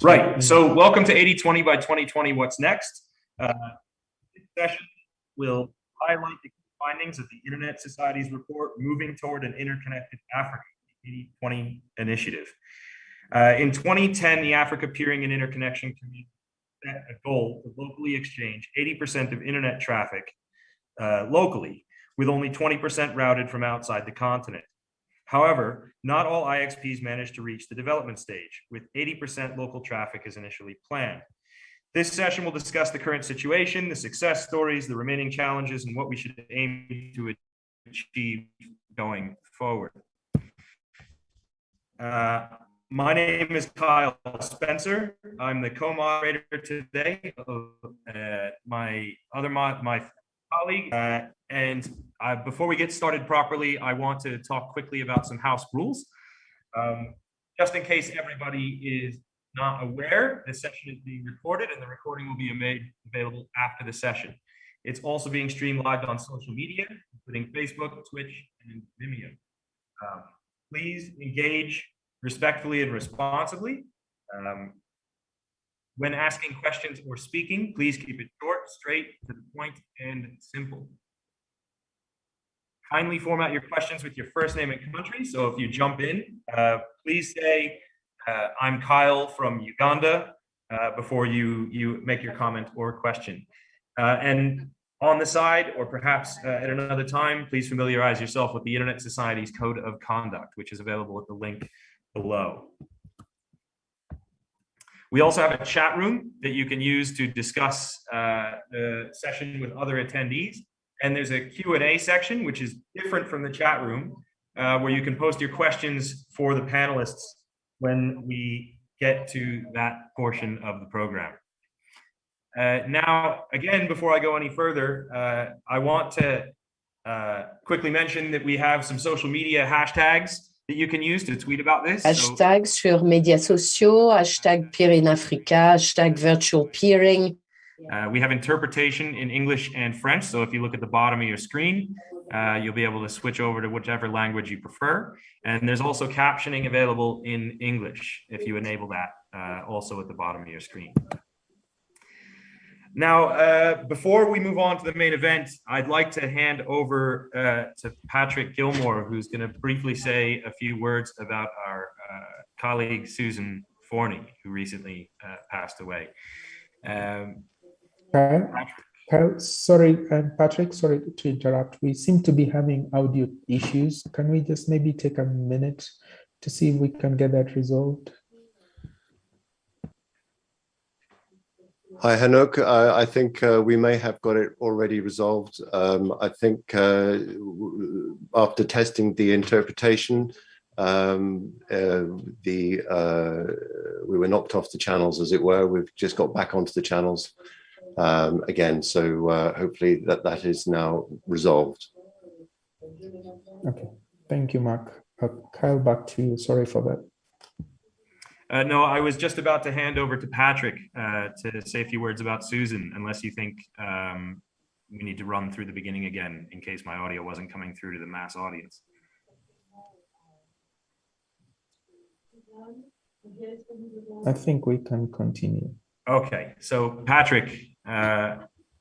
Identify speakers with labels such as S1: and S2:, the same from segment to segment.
S1: Right. So welcome to 80/20 by 2020. What's next? This session will highlight the key findings of the Internet Society's report, Moving Toward an Interconnected Africa, the 80/20 initiative. In 2010, the Africa Peering and Interconnection Community set a goal to locally exchange 80% of Internet traffic locally, with only 20% routed from outside the continent. However, not all IXPs managed to reach the development stage, with 80% local traffic as initially planned. This session will discuss the current situation, the success stories, the remaining challenges, and what we should aim to achieve going forward. My name is Kyle Spencer. I'm the co-moderator today of my colleague. Before we get started properly, I want to talk quickly about some house rules. Just in case everybody is not aware, this session is being recorded and the recording will be made available after the session. It's also being streamed live on social media, including Facebook, Twitch, and Vimeo. Please engage respectfully and responsibly. When asking questions or speaking, please keep it short, straight, to the point, and simple. Kindly format your questions with your first name and country. So if you jump in, please say, I'm Kyle from Uganda, before you make your comment or question. And on the side, or perhaps at another time, please familiarize yourself with the Internet Society's Code of Conduct, which is available at the link below. We also have a chat room that you can use to discuss the session with other attendees. And there's a Q&A section, which is different from the chat room, where you can post your questions for the panelists when we get to that portion of the program. Now, again, before I go any further, I want to quickly mention that we have some social media hashtags that you can use to tweet about this.
S2: Hashtag sur médias sociaux, hashtag Peer in Africa, hashtag virtual peering.
S1: We have interpretation in English and French. So if you look at the bottom of your screen, you'll be able to switch over to whichever language you prefer. And there's also captioning available in English if you enable that, also at the bottom of your screen. Now, before we move on to the main event, I'd like to hand over to Patrick Gilmore, who's going to briefly say a few words about our colleague, Susan Forney, who recently passed away.
S3: Sorry, Patrick, sorry to interrupt. We seem to be having audio issues. Can we just maybe take a minute to see if we can get that resolved?
S4: Hi, Hanuk. I think we may have got it already resolved. I think after testing the interpretation, we were knocked off the channels, as it were. We've just got back onto the channels again. So hopefully that is now resolved.
S3: Okay. Thank you, Mark. Kyle, back to you. Sorry for that.
S1: No, I was just about to hand over to Patrick to say a few words about Susan, unless you think we need to run through the beginning again in case my audio wasn't coming through to the mass audience.
S3: I think we can continue.
S1: Okay, so Patrick,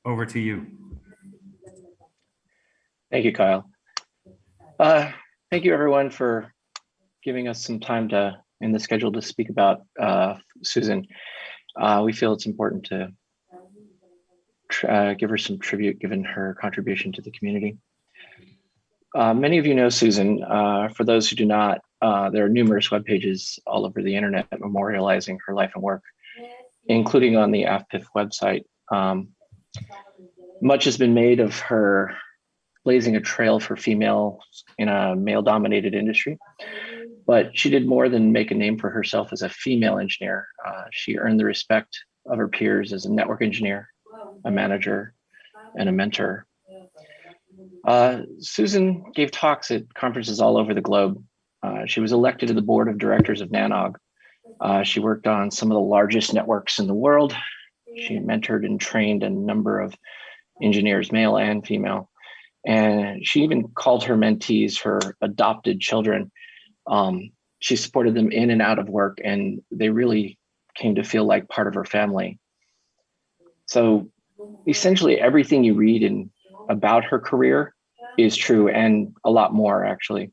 S1: over to you.
S5: Thank you, Kyle. Thank you, everyone, for giving us some time in the schedule to speak about Susan. We feel it's important to give her some tribute given her contribution to the community. Many of you know Susan. For those who do not, there are numerous web pages all over the internet memorializing her life and work, including on the AFPIF website. Much has been made of her blazing a trail for females in a male-dominated industry. But she did more than make a name for herself as a female engineer. She earned the respect of her peers as a network engineer, a manager, and a mentor. Susan gave talks at conferences all over the globe. She was elected to the board of directors of NANOG. She worked on some of the largest networks in the world. She mentored and trained a number of engineers, male and female. And she even called her mentees her adopted children. She supported them in and out of work, and they really came to feel like part of her family. So essentially everything you read about her career is true, and a lot more actually.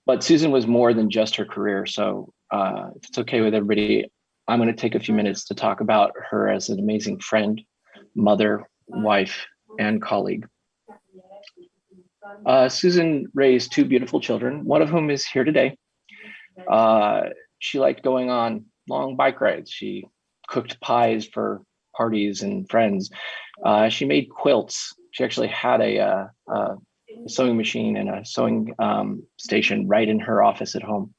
S5: But Susan was more than just her career. So if it's okay with everybody, I'm going to take a few minutes to talk about her as an amazing friend, mother, wife, and colleague. Susan raised two beautiful children, one of whom is here today. She liked going on long bike rides. She cooked pies for parties and friends. She made quilts. She actually had a sewing machine and a sewing station right in her office at home.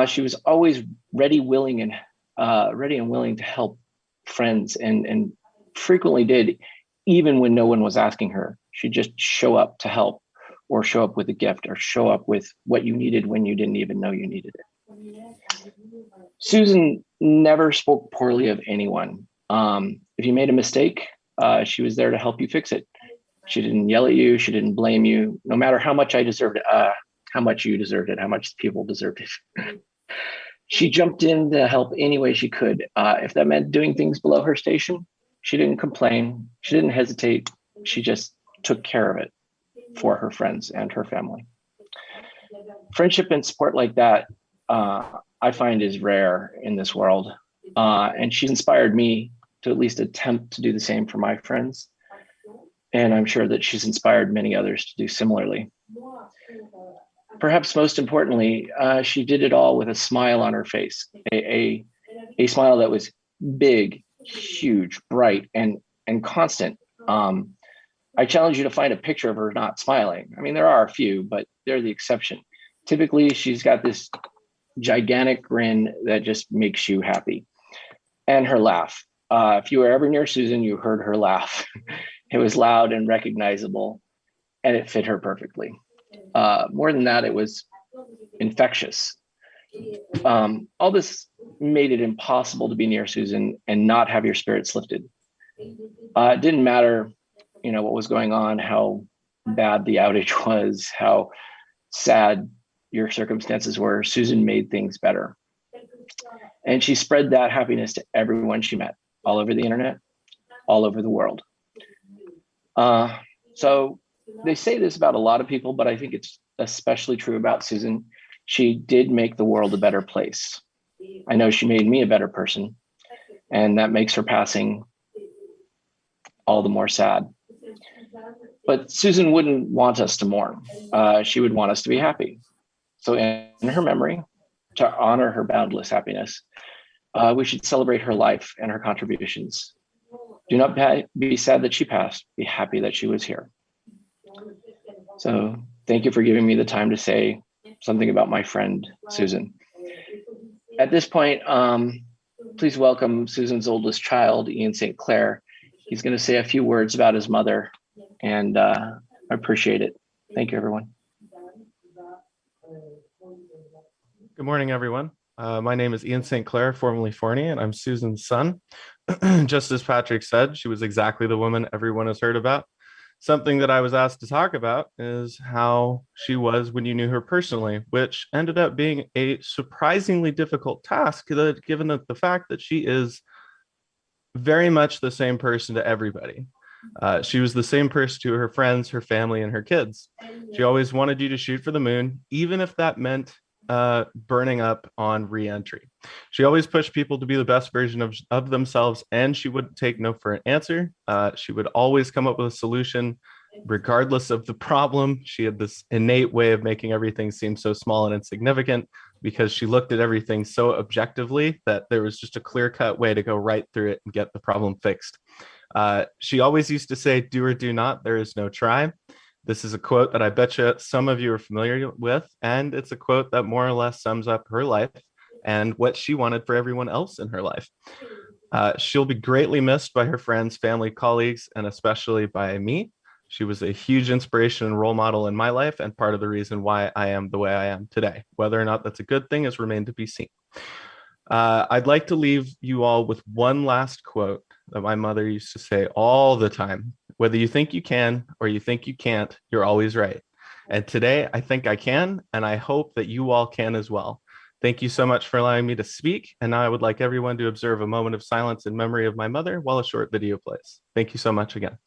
S5: She was always ready and willing to help friends, and frequently did, even when no one was asking her. She'd just show up to help, or show up with a gift, or show up with what you needed when you didn't even know you needed it. Susan never spoke poorly of anyone. If you made a mistake, she was there to help you fix it. She didn't yell at you. She didn't blame you, no matter how much you deserved it, how much people deserved it. She jumped in to help any way she could. If that meant doing things below her station, she didn't complain. She didn't hesitate. She just took care of it for her friends and her family. Friendship and support like that, I find, is rare in this world. And she's inspired me to at least attempt to do the same for my friends. And I'm sure that she's inspired many others to do similarly. Perhaps most importantly, she did it all with a smile on her face, a smile that was big, huge, bright, and constant. I challenge you to find a picture of her not smiling. I mean, there are a few, but they're the exception. Typically, she's got this gigantic grin that just makes you happy. And her laugh. If you were ever near Susan, you heard her laugh. It was loud and recognizable, and it fit her perfectly. More than that, it was infectious. All this made it impossible to be near Susan and not have your spirits lifted. It didn't matter, what was going on, how bad the outage was, how sad your circumstances were. Susan made things better. And she spread that happiness to everyone she met, all over the internet, all over the world. So they say this about a lot of people, but I think it's especially true about Susan. She did make the world a better place. I know she made me a better person, and that makes her passing all the more sad. But Susan wouldn't want us to mourn. She would want us to be happy. So in her memory, to honor her boundless happiness, we should celebrate her life and her contributions. Do not be sad that she passed. Be happy that she was here. So thank you for giving me the time to say something about my friend, Susan. At this point, please welcome Susan's oldest child, Ian St. Clair. He's going to say a few words about his mother, and I appreciate it. Thank you, everyone.
S6: Good morning, everyone. My name is Ian St. Clair, formerly Forney, and I'm Susan's son. Just as Patrick said, she was exactly the woman everyone has heard about. Something that I was asked to talk about is how she was when you knew her personally, which ended up being a surprisingly difficult task, given the fact that she is very much the same person to everybody. She was the same person to her friends, her family, and her kids. She always wanted you to shoot for the moon, even if that meant burning up on re-entry. She always pushed people to be the best version of themselves, and she wouldn't take no for an answer. She would always come up with a solution, regardless of the problem. She had this innate way of making everything seem so small and insignificant, because she looked at everything so objectively that there was just a clear-cut way to go right through it and get the problem fixed. She always used to say, "Do or do not, there is no try." This is a quote that I bet you some of you are familiar with, and it's a quote that more or less sums up her life and what she wanted for everyone else in her life. She'll be greatly missed by her friends, family, colleagues, and especially by me. She was a huge inspiration and role model in my life, and part of the reason why I am the way I am today. Whether or not that's a good thing has remained to be seen. I'd like to leave you all with one last quote that my mother used to say all the time. Whether you think you can or you think you can't, you're always right. And today I think I can, and I hope that you all can as well. Thank you so much for allowing me to speak. And now I would like everyone to observe a moment of silence in memory of my mother while a short video plays. Thank you so much again.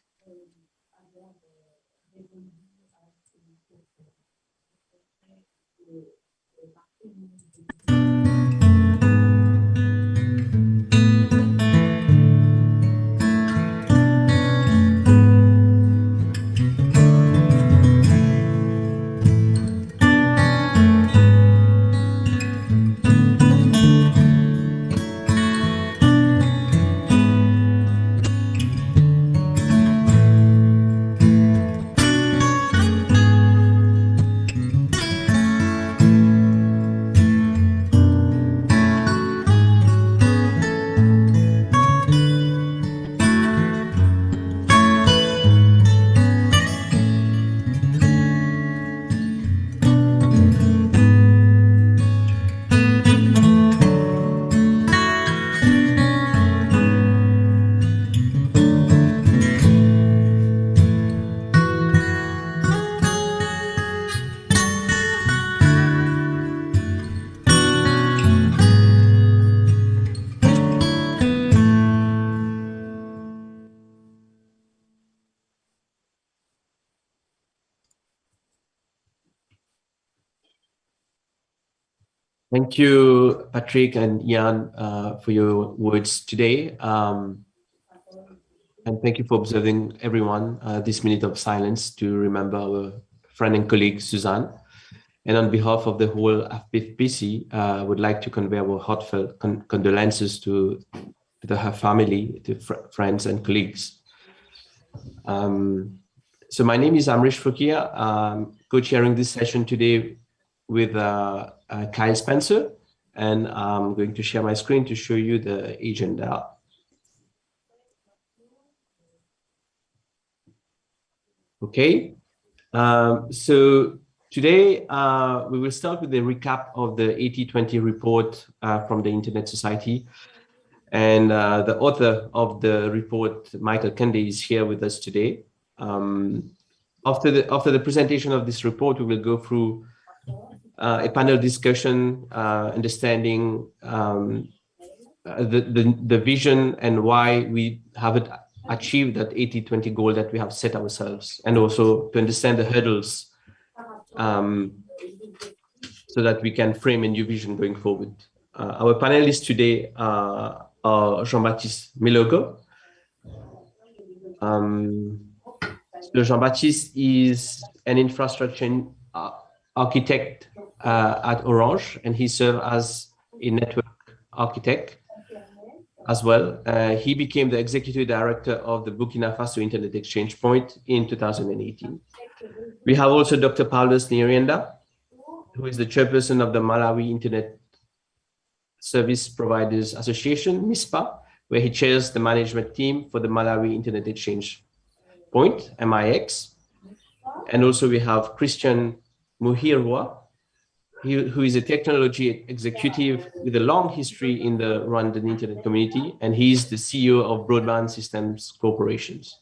S7: Thank you, Patrick and Ian, for your words today. And thank you for observing everyone this minute of silence to remember our friend and colleague, Suzanne. And on behalf of the whole FPFPC, I would like to convey our heartfelt condolences to her family, to friends and colleagues. So my name is Amrish Fakir. I'm co-chairing this session today with Kyle Spencer, and I'm going to share my screen to show you the agenda. Okay, so today we will start with the recap of the 80/20 report from the Internet Society. And the author of the report, Michael Kendi, is here with us today. After the presentation of this report, we will go through a panel discussion, understanding the vision and why we haven't achieved that 80/20 goal that we have set ourselves, and also to understand the hurdles so that we can frame a new vision going forward. Our panelists today are Jean-Baptiste Melogo. So Jean-Baptiste is an infrastructure architect at Orange, and he served as a network architect as well. He became the executive director of the Burkina Faso Internet Exchange Point in 2018. We have also Dr. Paulus Nyirenda, who is the chairperson of the Malawi Internet Service Providers Association, MISPA, where he chairs the management team for the Malawi Internet Exchange Point, MIX. And also we have Christian Muhirwa, who is a technology executive with a long history in the Rwandan internet community, and he's the CEO of Broadband Systems Corporations.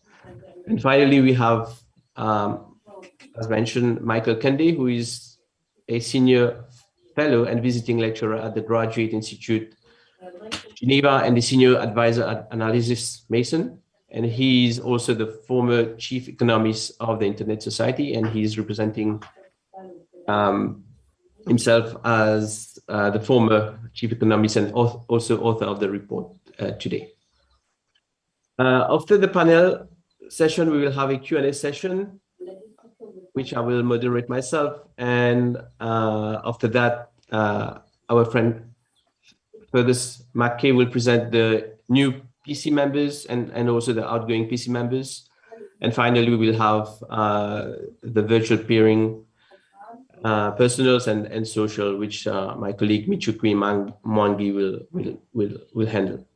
S7: And finally, we have, as mentioned, Michael Kendi, who is a senior fellow and visiting lecturer at the Graduate Institute Geneva and the senior advisor at Analysis Mason. And he is also the former chief economist of the Internet Society, and he's representing himself as the former chief economist and also author of the report today. After the panel session, we will have a Q&A session, which I will moderate myself. And after that, our friend Fergus McKay will present the new PC members and also the outgoing PC members. And finally, we will have the virtual peering personals and social, which my colleague Michukwi Mwangi will handle.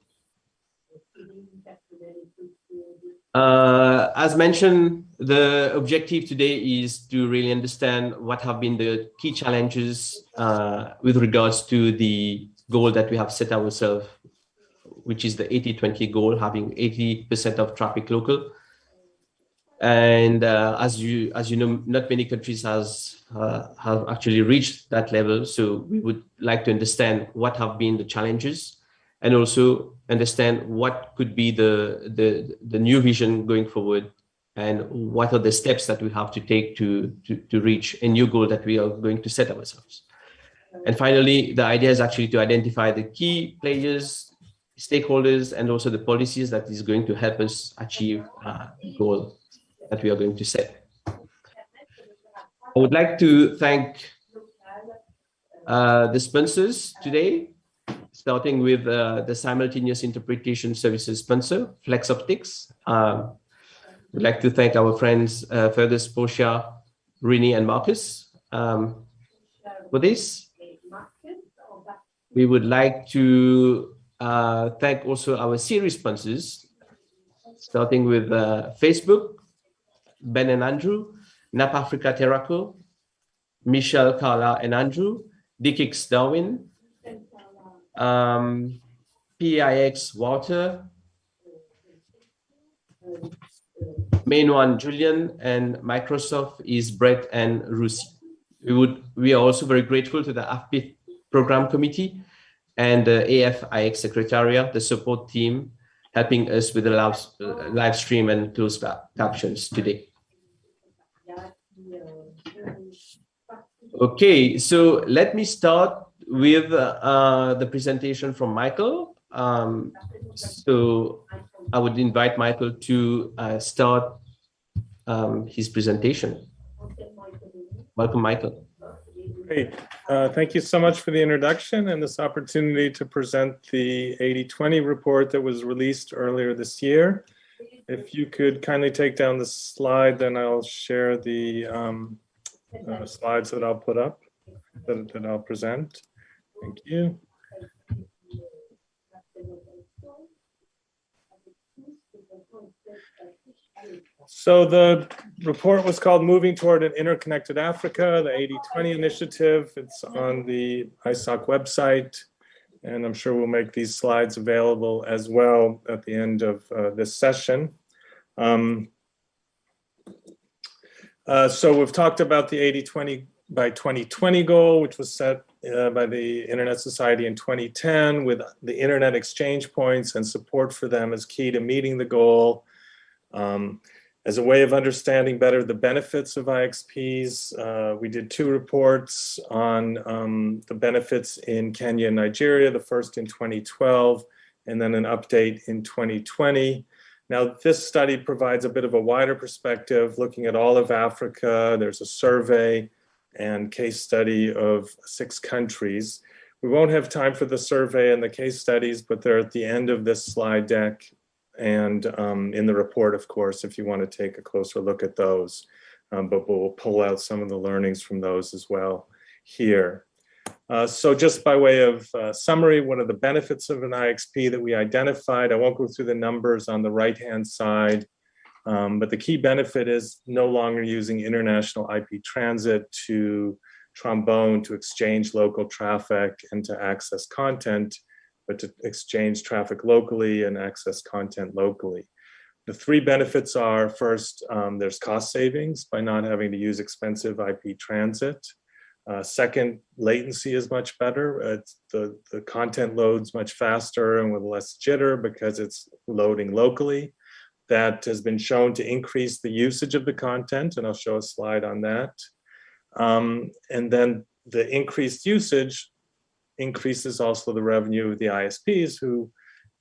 S7: As mentioned, the objective today is to really understand what have been the key challenges with regards to the goal that we have set ourselves, which is the 80/20 goal, having 80% of traffic local. And as you know, not many countries have actually reached that level. So we would like to understand what have been the challenges, and also understand what could be the new vision going forward, and what are the steps that we have to take to reach a new goal that we are going to set ourselves. And finally, the idea is actually to identify the key players, stakeholders, and also the policies that is going to help us achieve the goal that we are going to set. I would like to thank the sponsors today, starting with the simultaneous interpretation services sponsor, Flex Optics. We'd like to thank our friends Fergus, Portia, Rini, and Marcus for this. We would like to thank also our series sponsors, starting with Facebook, Ben and Andrew, NAP Africa Terraco, Michelle, Carla, and Andrew, DKIX Darwin, PIX Walter, Main One Julian, and Microsoft is Brett and Rusi. We are also very grateful to the AFP Program Committee and the AFIX Secretariat, the support team, helping us with the live stream and closed captions today. Okay, so let me start with the presentation from Michael. So I would invite Michael to start his presentation. Welcome, Michael.
S8: Great. Thank you so much for the introduction and this opportunity to present the 80/20 report that was released earlier this year. If you could kindly take down the slide, then I'll share the slides that I'll put up, that I'll present. Thank you. So the report was called Moving Toward an Interconnected Africa, the 80/20 initiative. It's on the ISOC website, and I'm sure we'll make these slides available as well at the end of this session. So we've talked about the 80/20 by 2020 goal, which was set by the Internet Society in 2010, with the Internet exchange points and support for them as key to meeting the goal. As a way of understanding better the benefits of IXPs, we did 2 reports on the benefits in Kenya and Nigeria, the first in 2012, and then an update in 2020. Now, this study provides a bit of a wider perspective, looking at all of Africa. There's a survey and case study of 6 countries. We won't have time for the survey and the case studies, but they're at the end of this slide deck and in the report, of course, if you want to take a closer look at those. But we'll pull out some of the learnings from those as well here. So just by way of summary, what are the benefits of an IXP that we identified? I won't go through the numbers on the right-hand side, but the key benefit is no longer using international IP transit to trombone, to exchange local traffic and to access content, but to exchange traffic locally and access content locally. The 3 benefits are, first, there's cost savings by not having to use expensive IP transit. Second, latency is much better. The content loads much faster and with less jitter because it's loading locally. That has been shown to increase the usage of the content, and I'll show a slide on that. And then the increased usage increases also the revenue of the ISPs, who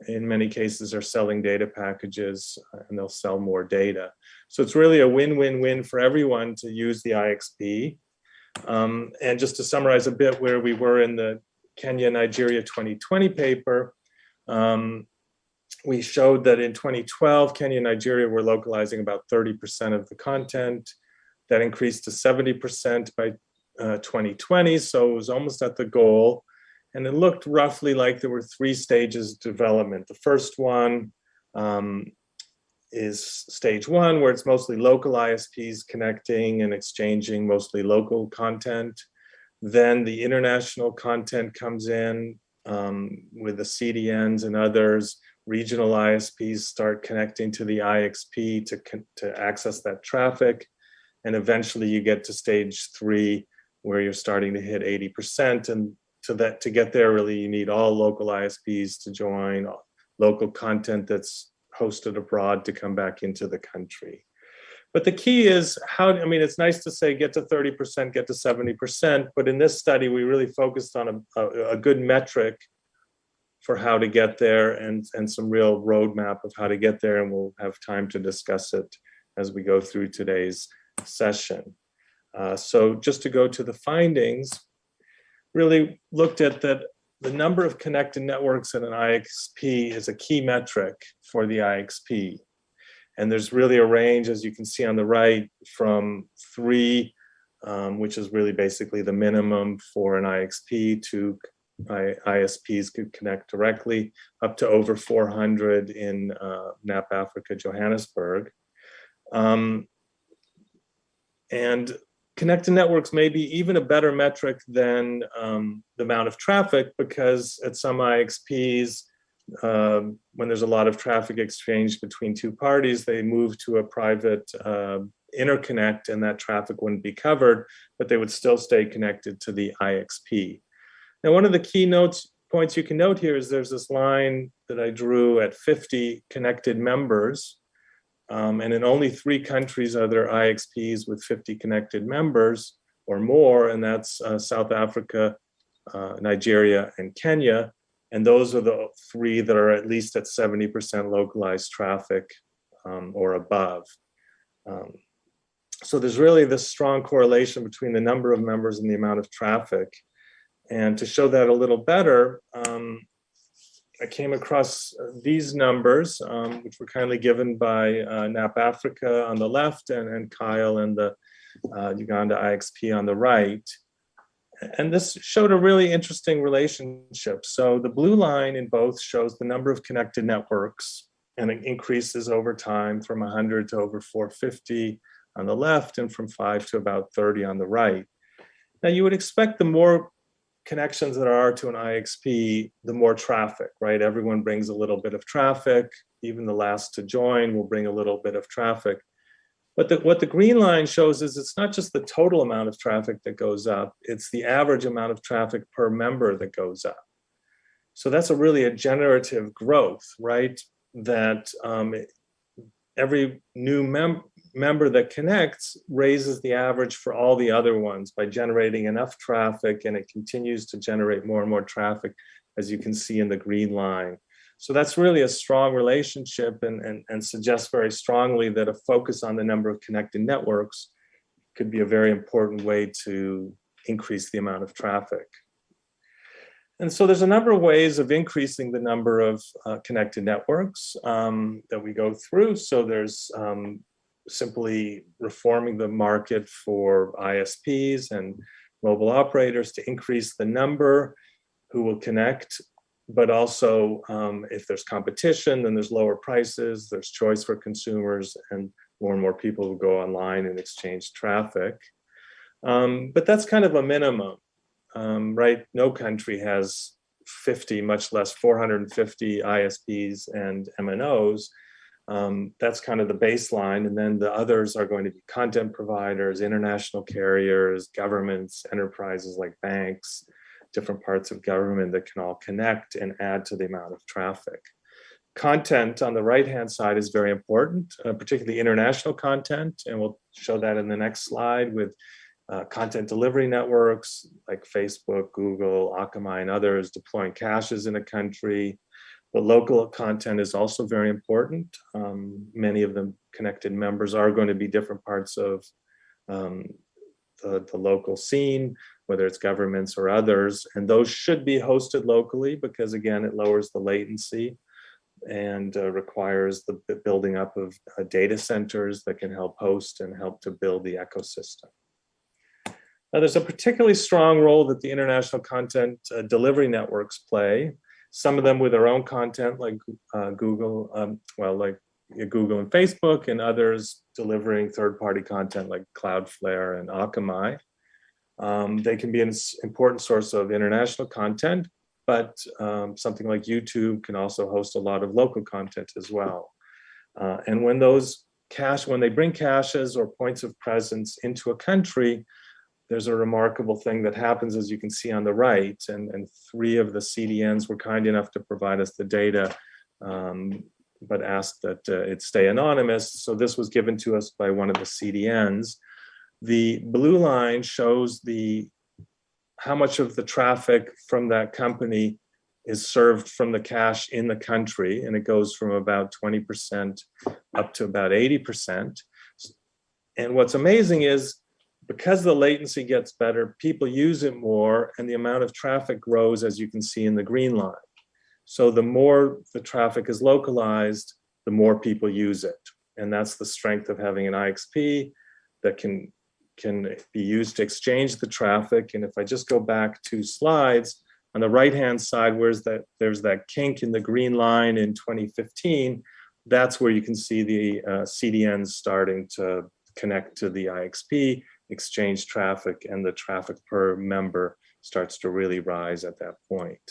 S8: in many cases are selling data packages, and they'll sell more data. So it's really a win-win-win for everyone to use the IXP. And just to summarize a bit where we were in the Kenya-Nigeria 2020 paper, we showed that in 2012, Kenya and Nigeria were localizing about 30% of the content. That increased to 70% by 2020, so it was almost at the goal. And it looked roughly like there were 3 stages of development. The first one is stage 1, where it's mostly local ISPs connecting and exchanging mostly local content. Then the international content comes in with the CDNs and others, regional ISPs start connecting to the IXP to access that traffic. And eventually you get to stage 3, where you're starting to hit 80%. And to get there, really, you need all local ISPs to join, local content that's hosted abroad to come back into the country. But the key is it's nice to say get to 30%, get to 70%, but in this study, we really focused on a good metric for how to get there and some real roadmap of how to get there, and we'll have time to discuss it as we go through today's session. So just to go to the findings, really looked at that the number of connected networks in an IXP is a key metric for the IXP. And there's really a range, as you can see on the right, from 3, which is really basically the minimum for an IXP, to ISPs could connect directly, up to over 400 in NAP Africa, Johannesburg. And connected networks may be even a better metric than the amount of traffic, because at some IXPs, when there's a lot of traffic exchange between 2 parties, they move to a private interconnect, and that traffic wouldn't be covered, but they would still stay connected to the IXP. Now, one of the key points you can note here is there's this line that I drew at 50 connected members. And in only 3 countries are there IXPs with 50 connected members or more, and that's South Africa, Nigeria, and Kenya. And those are the 3 that are at least at 70% localized traffic or above. So there's really this strong correlation between the number of members and the amount of traffic. And to show that a little better, I came across these numbers, which were kindly given by NAP Africa on the left and Kyle and the Uganda IXP on the right. And this showed a really interesting relationship. So the blue line in both shows the number of connected networks, and it increases over time from 100 to over 450 on the left, and from 5 to about 30 on the right. Now, you would expect the more connections that are to an IXP, the more traffic, right? Everyone brings a little bit of traffic. Even the last to join will bring a little bit of traffic. But what the green line shows is it's not just the total amount of traffic that goes up, it's the average amount of traffic per member that goes up. So that's really a generative growth, right? That every new member that connects raises the average for all the other ones by generating enough traffic, and it continues to generate more and more traffic, as you can see in the green line. So that's really a strong relationship, and suggests very strongly that a focus on the number of connected networks could be a very important way to increase the amount of traffic. And so there's a number of ways of increasing the number of connected networks that we go through. So there's simply reforming the market for ISPs and mobile operators to increase the number who will connect, but also if there's competition, then there's lower prices, there's choice for consumers, and more people will go online and exchange traffic. But that's kind of a minimum, right? No country has 50, much less 450 ISPs and MNOs. That's kind of the baseline. And then the others are going to be content providers, international carriers, governments, enterprises like banks, different parts of government that can all connect and add to the amount of traffic. Content on the right-hand side is very important, particularly international content. And we'll show that in the next slide with content delivery networks like Facebook, Google, Akamai, and others deploying caches in a country. But local content is also very important. Many of the connected members are going to be different parts of the local scene, whether it's governments or others. And those should be hosted locally because, again, it lowers the latency and requires the building up of data centers that can help host and help to build the ecosystem. Now, there's a particularly strong role that the international content delivery networks play. Some of them with their own content, like Google, like Google and Facebook, and others delivering third-party content like Cloudflare and Akamai. They can be an important source of international content, but something like YouTube can also host a lot of local content as well. And when they bring caches or points of presence into a country, there's a remarkable thing that happens, as you can see on the right, and 3 of the CDNs were kind enough to provide us the data, but asked that it stay anonymous. So this was given to us by one of the CDNs. The blue line shows how much of the traffic from that company is served from the cache in the country, and it goes from about 20% up to about 80%. And what's amazing is, because the latency gets better, people use it more, and the amount of traffic grows, as you can see in the green line. So the more the traffic is localized, the more people use it. And that's the strength of having an IXP that can be used to exchange the traffic. And if I just go back 2 slides, on the right-hand side, there's that kink in the green line in 2015, that's where you can see the CDNs starting to connect to the IXP, exchange traffic, and the traffic per member starts to really rise at that point.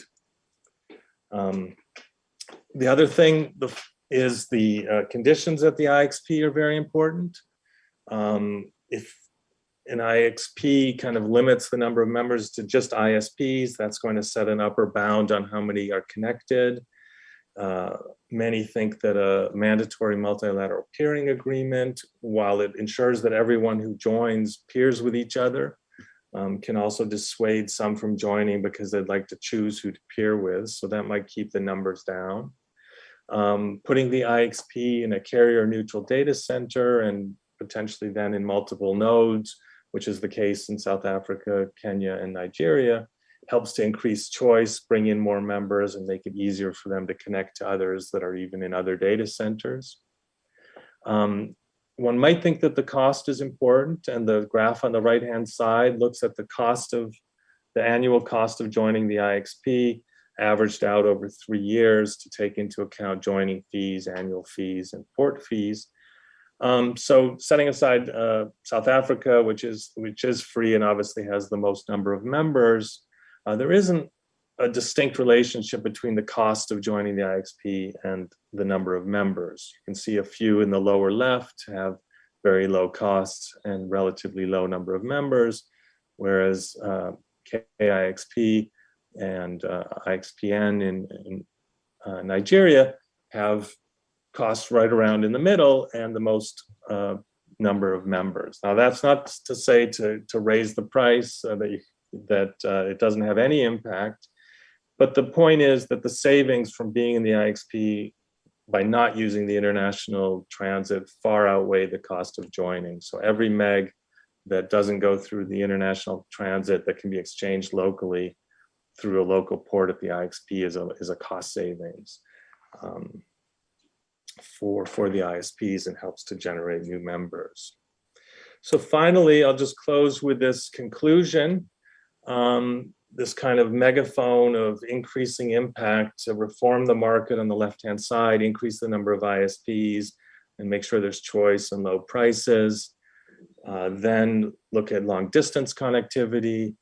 S8: The other thing is the conditions at the IXP are very important. If an IXP kind of limits the number of members to just ISPs, that's going to set an upper bound on how many are connected. Many think that a mandatory multilateral peering agreement, while it ensures that everyone who joins peers with each other, can also dissuade some from joining because they'd like to choose who to peer with. So that might keep the numbers down. Putting the IXP in a carrier neutral data center and potentially then in multiple nodes, which is the case in South Africa, Kenya, and Nigeria, helps to increase choice, bring in more members, and make it easier for them to connect to others that are even in other data centers. One might think that the cost is important, and the graph on the right-hand side looks at the annual cost of joining the IXP, averaged out over 3 years to take into account joining fees, annual fees, and port fees. So setting aside South Africa, which is free and obviously has the most number of members, there isn't a distinct relationship between the cost of joining the IXP and the number of members. You can see a few in the lower left have very low costs and relatively low number of members, whereas KIXP and IXPN in Nigeria have costs right around in the middle and the most number of members. Now, that's not to say to raise the price, that it doesn't have any impact, but the point is that the savings from being in the IXP by not using the international transit far outweigh the cost of joining. So every meg that doesn't go through the international transit that can be exchanged locally through a local port at the IXP is a cost savings for the ISPs and helps to generate new members. So finally, I'll just close with this conclusion. This kind of megaphone of increasing impact to reform the market on the left-hand side, increase the number of ISPs, and make sure there's choice and low prices. Then look at long-distance connectivity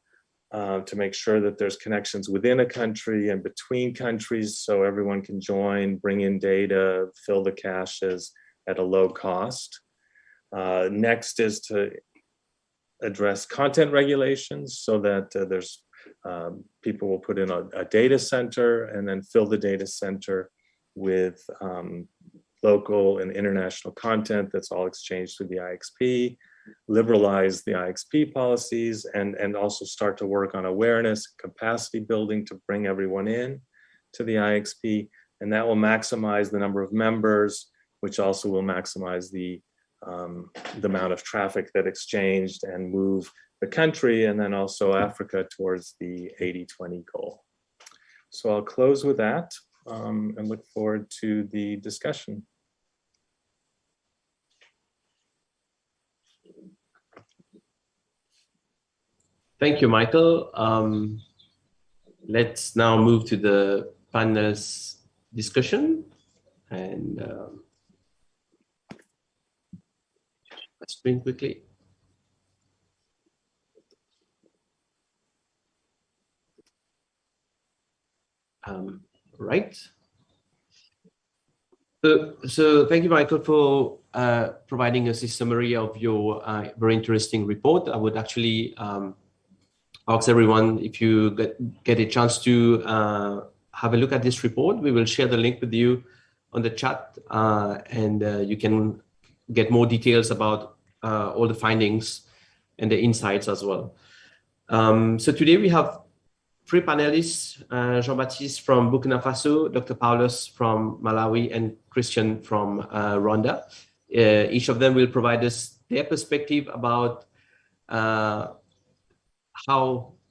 S8: to make sure that there's connections within a country and between countries so everyone can join, bring in data, fill the caches at a low cost. Next is to address content regulations so that there's people will put in a data center and then fill the data center with local and international content that's all exchanged through the IXP, liberalize the IXP policies, and also start to work on awareness, capacity building to bring everyone in to the IXP. And that will maximize the number of members, which also will maximize the amount of traffic that exchanged and move the country and then also Africa towards the 80-20 goal. So I'll close with that and look forward to the discussion.
S7: Thank you, Michael. Let's now move to the panel's discussion. And screen quickly. Right. So thank you, Michael, for providing us a summary of your very interesting report. I would actually ask everyone, if you get a chance to have a look at this report, we will share the link with you on the chat, and you can get more details about all the findings and the insights as well. So today we have 3 panelists, Jean-Baptiste from Burkina Faso, Dr. Paulus from Malawi, and Christian from Rwanda. Each of them will provide us their perspective about how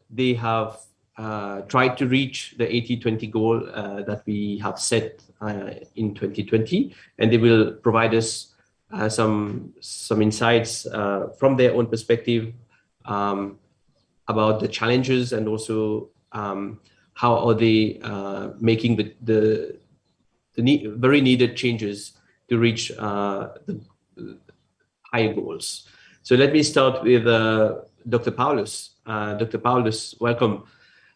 S7: they have tried to reach the 80-20 goal that we have set in 2020, and they will provide us some insights from their own perspective about the challenges, and also how are they making the very needed changes to reach the high goals. So let me start with Dr. Paulus. Dr. Paulus, welcome.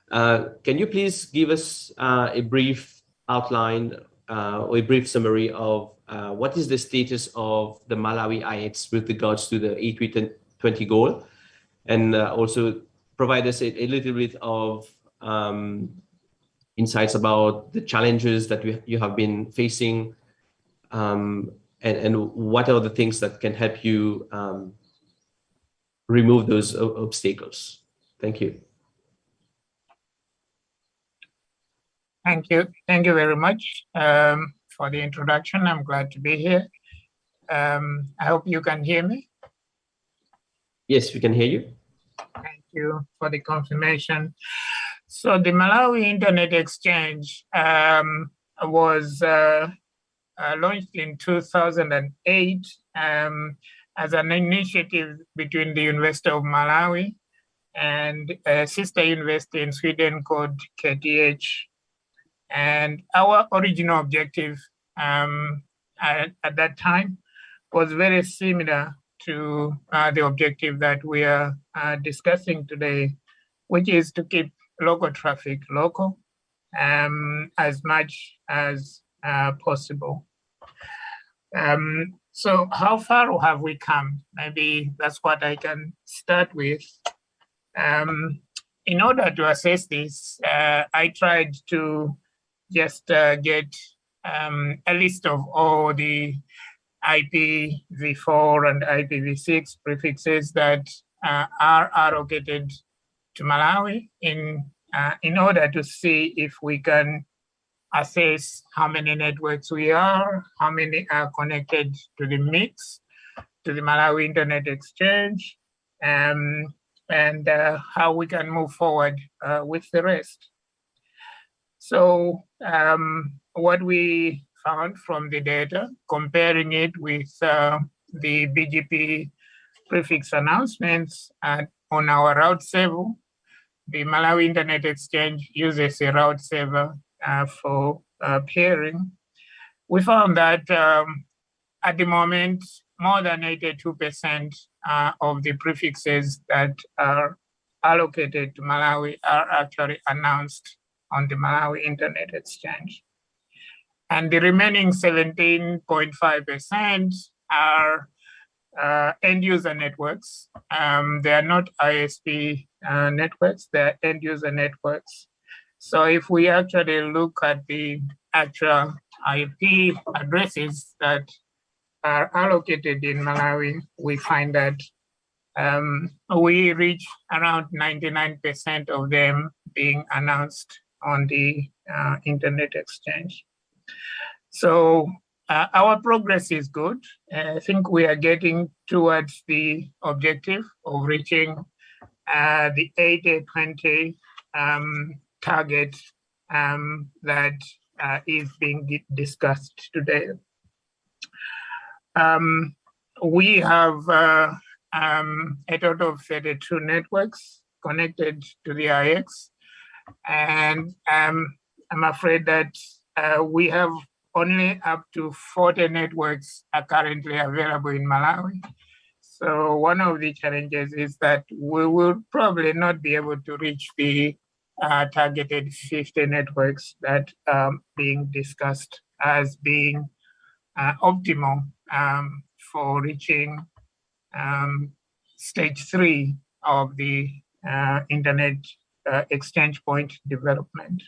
S7: Can you please give us a brief outline or a brief summary of what is the status of the Malawi IX with regards to the 80-20 goal, and also provide us a little bit of insights about the challenges that you have been facing, and what are the things that can help you remove those obstacles. Thank you.
S9: Thank you. Thank you very much for the introduction. I'm glad to be here. I hope you can hear me.
S7: Yes, we can hear you.
S9: Thank you for the confirmation. So the Malawi Internet Exchange was launched in 2008 as an initiative between the University of Malawi and a sister university in Sweden called KTH. And our original objective at that time was very similar to the objective that we are discussing today, which is to keep local traffic local as much as possible. So how far have we come? Maybe that's what I can start with. In order to assess this, I tried to just get a list of all the IPv4 and IPv6 prefixes that are allocated to Malawi in order to see if we can assess how many networks we are, how many are connected to the mix, to the Malawi Internet Exchange, and how we can move forward with the rest. So what we found from the data, comparing it with the BGP prefix announcements on our route server, the Malawi Internet Exchange uses a route server for peering. We found that at the moment, more than 82% of the prefixes that are allocated to Malawi are actually announced on the Malawi Internet Exchange. And the remaining 17.5% are end user networks. They are not ISP networks, they're end user networks. So if we actually look at the actual IP addresses that are allocated in Malawi, we find that we reach around 99% of them being announced on the Internet Exchange. So our progress is good. I think we are getting towards the objective of reaching the 80-20 target that is being discussed today. We have a total of 32 networks connected to the IX, and I'm afraid that we have only up to 40 networks are currently available in Malawi. So one of the challenges is that we will probably not be able to reach the targeted 50 networks that are being discussed as being optimal for reaching stage 3 of the internet exchange point development.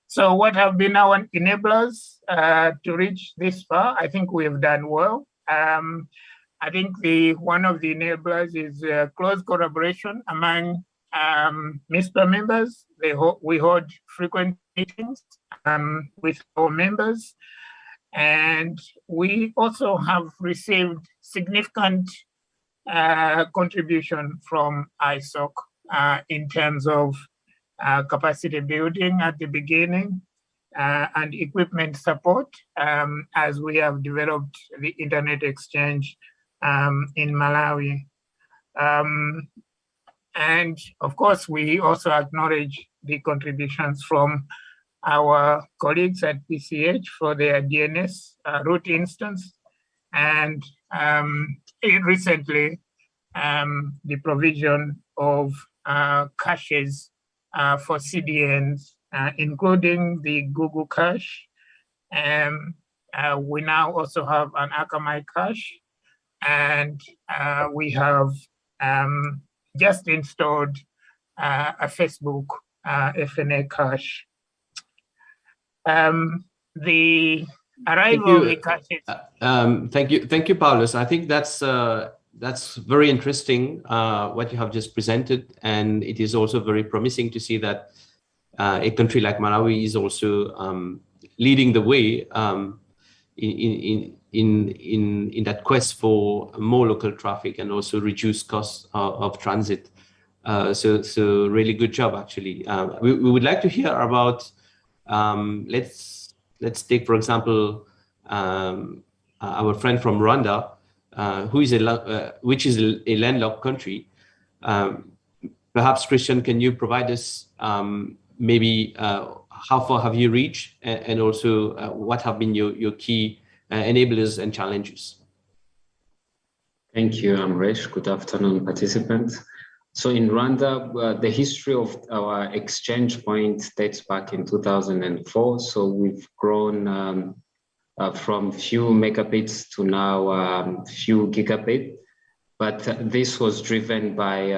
S9: So what have been our enablers to reach this far? I think we have done well. I think one of the enablers is close collaboration among MISPA members. We hold frequent meetings with our members, and we also have received significant contribution from ISOC in terms of capacity building at the beginning and equipment support as we have developed the internet exchange in Malawi. And of course, we also acknowledge the contributions from our colleagues at PCH for their DNS root instance, and recently the provision of caches for CDNs, including the Google cache. We now also have an Akamai cache, and we have just installed a Facebook FNA cache. The arrival of the caches.
S7: Thank you, Paulus. I think that's very interesting what you have just presented, and it is also very promising to see that a country like Malawi is also leading the way in that quest for more local traffic and also reduce costs of transit. So really good job, actually. We would like to hear about, let's take, for example, our friend from Rwanda, which is a landlocked country. Perhaps, Christian, can you provide us maybe how far have you reached, and also what have been your key enablers and challenges?
S10: Thank you, Amresh. Good afternoon, participants. So in Rwanda, the history of our exchange point dates back in 2004. So we've grown from few megabits to now few gigabit. But this was driven by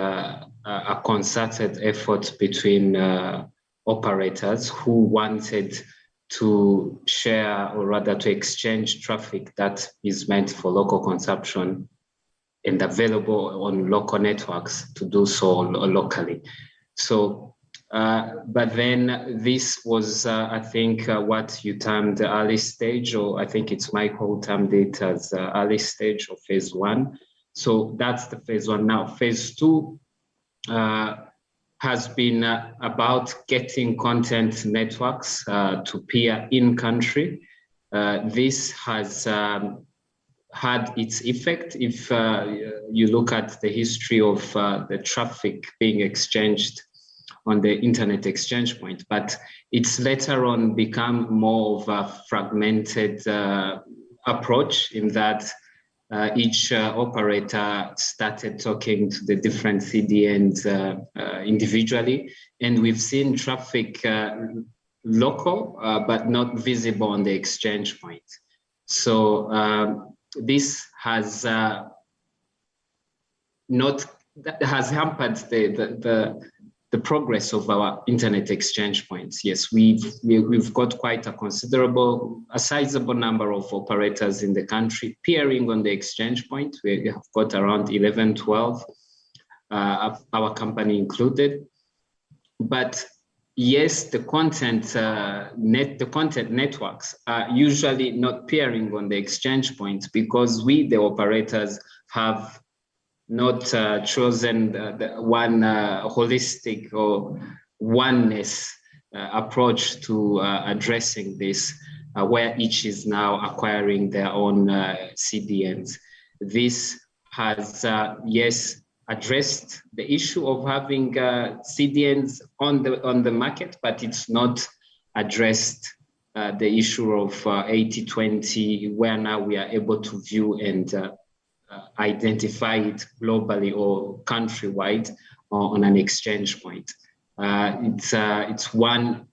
S10: a concerted effort between operators who wanted to share, or rather to exchange traffic that is meant for local consumption and available on local networks to do so locally. So, but then this was, I think, what you termed the early stage, or I think it's Michael termed it as early stage of phase 1. So that's the phase 1. Now, phase 2 has been about getting content networks to peer in country. This has had its effect. If you look at the history of the traffic being exchanged on the internet exchange point, but it's later on become more of a fragmented approach in that each operator started talking to the different CDNs individually, and we've seen traffic local, but not visible on the exchange point. So this has hampered the progress of our internet exchange points. Yes, we've got quite a sizable number of operators in the country peering on the exchange point. We have got around 11, 12, our company included. But yes, the content networks are usually not peering on the exchange point because we, the operators, have not chosen the one holistic or oneness approach to addressing this, where each is now acquiring their own CDNs. This has, yes, addressed the issue of having CDNs on the market, but it's not addressed the issue of 80-20, where now we are able to view and identify it globally or countrywide on an exchange point. It's one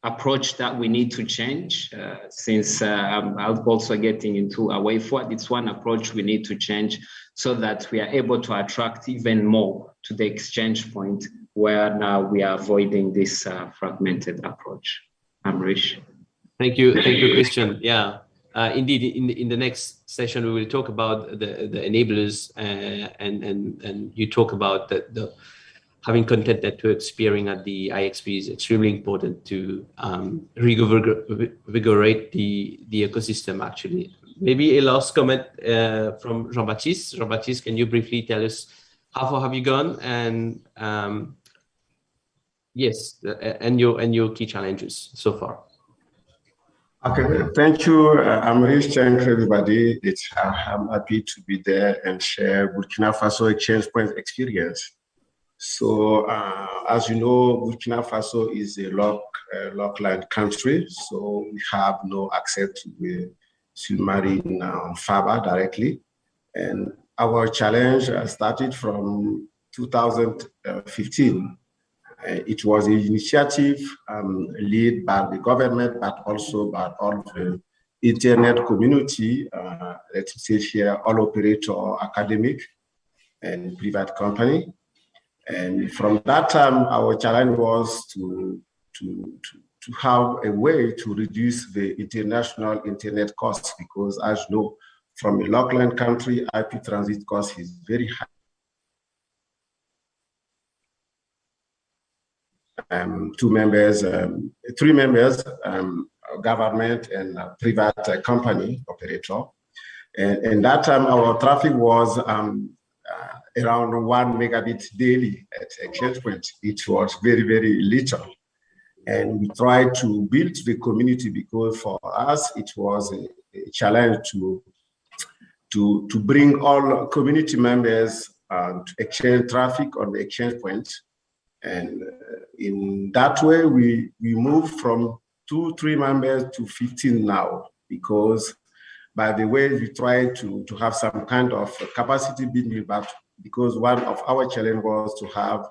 S10: approach that we need to change. Since I'm also getting into a way forward, it's one approach we need to change so that we are able to attract even more to the exchange point, where now we are avoiding this fragmented approach. Amrish.
S7: Thank you, Christian. Yeah, indeed. In the next session, we will talk about the enablers, and you talk about the having content networks appearing at the IXP is extremely important to reinvigorate the ecosystem. Actually, maybe a last comment from Jean-Baptiste. Jean-Baptiste, can you briefly tell us how far have you gone, and yes, and your key challenges so far?
S11: Okay, thank you, Amrish. Thank you, everybody. I'm happy to be there and share Burkina Faso exchange point experience. So, as you know, Burkina Faso is a lockland country, so we have no access to the submarine fiber directly. And our challenge started from 2015. It was an initiative led by the government, but also by all the internet community, let's say here, all operator, academic, and private company. And from that time, our challenge was to have a way to reduce the international internet costs, because as you know, from a lockland country, IP transit cost is very high. Three members, government and private company operator. And that time our traffic was around 1 megabit daily at exchange point. It was very, very little. And we tried to build the community, because for us, it was a challenge to bring all community members to exchange traffic on the exchange point. And in that way, we moved from 2-3 members to 15 now, because by the way, we try to have some kind of capacity building, but because one of our challenge was to have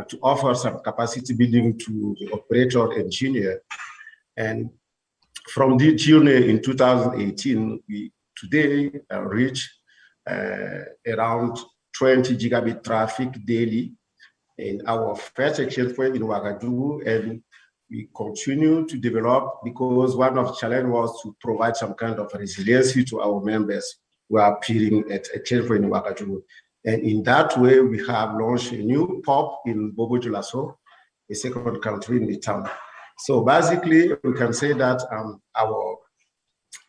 S11: to offer some capacity building to the operator engineer. And from the journey in 2018, we today reach around 20 gigabit traffic daily in our first exchange point in Ouagadougou, and we continue to develop, because one of the challenge was to provide some kind of resiliency to our members who are appearing at exchange point in Ouagadougou. And in that way, we have launched a new POP in Bobo Dioulasso, a second country in the town. So basically, we can say that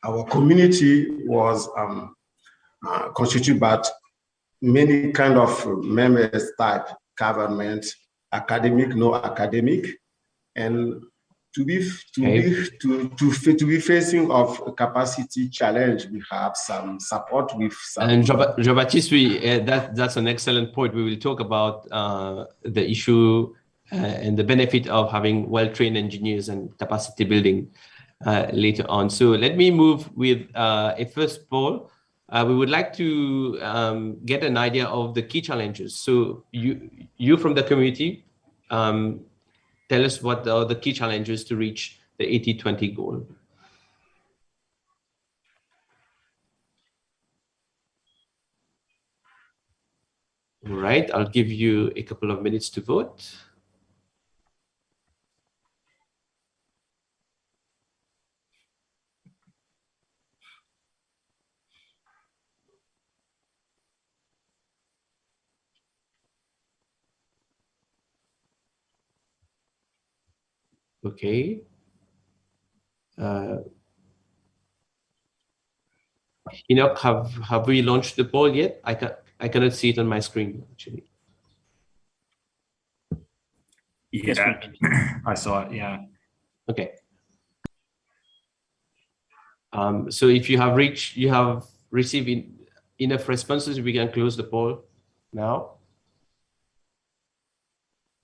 S11: our community was constituted by many kind of members type: government, academic, no academic, and to be facing of capacity challenge, we have some support with some.
S7: And Jean-Baptiste, that's an excellent point. We will talk about the issue and the benefit of having well-trained engineers and capacity building later on. So let me move with a first poll. We would like to get an idea of the key challenges. So you from the community, tell us what are the key challenges to reach the 80-20 goal. All right, I'll give you a couple of minutes to vote. Okay. Enoch, have we launched the poll yet? I cannot see it on my screen actually.
S1: Yeah, I saw it. Yeah.
S7: Okay. So if you have received enough responses, we can close the poll now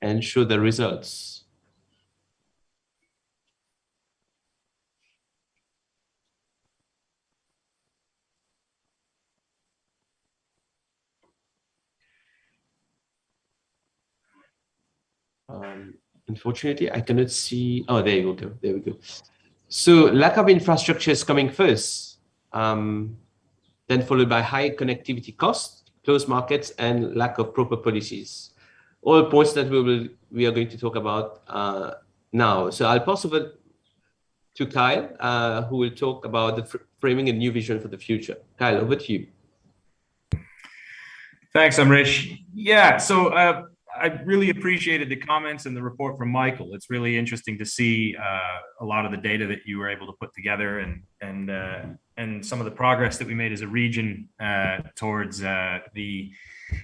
S7: and show the results. Unfortunately, I cannot see. Oh, there you go. There we go. So lack of infrastructure is coming first, then followed by high connectivity costs, closed markets, and lack of proper policies. All points that we are going to talk about now. So I'll pass over to Kyle, who will talk about the framing a new vision for the future. Kyle, over to you.
S1: Thanks, Amrish. Yeah, so I really appreciated the comments and the report from Michael. It's really interesting to see a lot of the data that you were able to put together and some of the progress that we made as a region towards the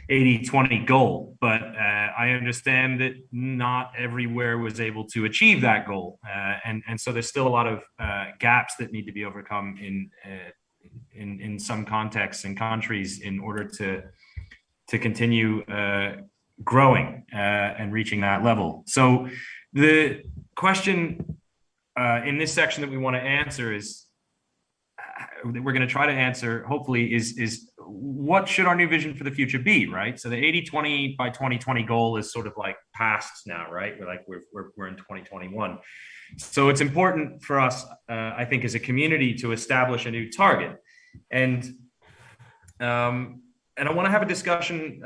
S1: 80-20 goal. But I understand that not everywhere was able to achieve that goal. And so there's still a lot of gaps that need to be overcome in some contexts and countries in order to continue growing and reaching that level. So the question in this section that we want to answer is, we're going to try to answer, hopefully, is what should our new vision for the future be, right? So the 80-20 by 2020 goal is sort of like past now, right? We're in 2021. So it's important for us, I think, as a community to establish a new target. And I want to have a discussion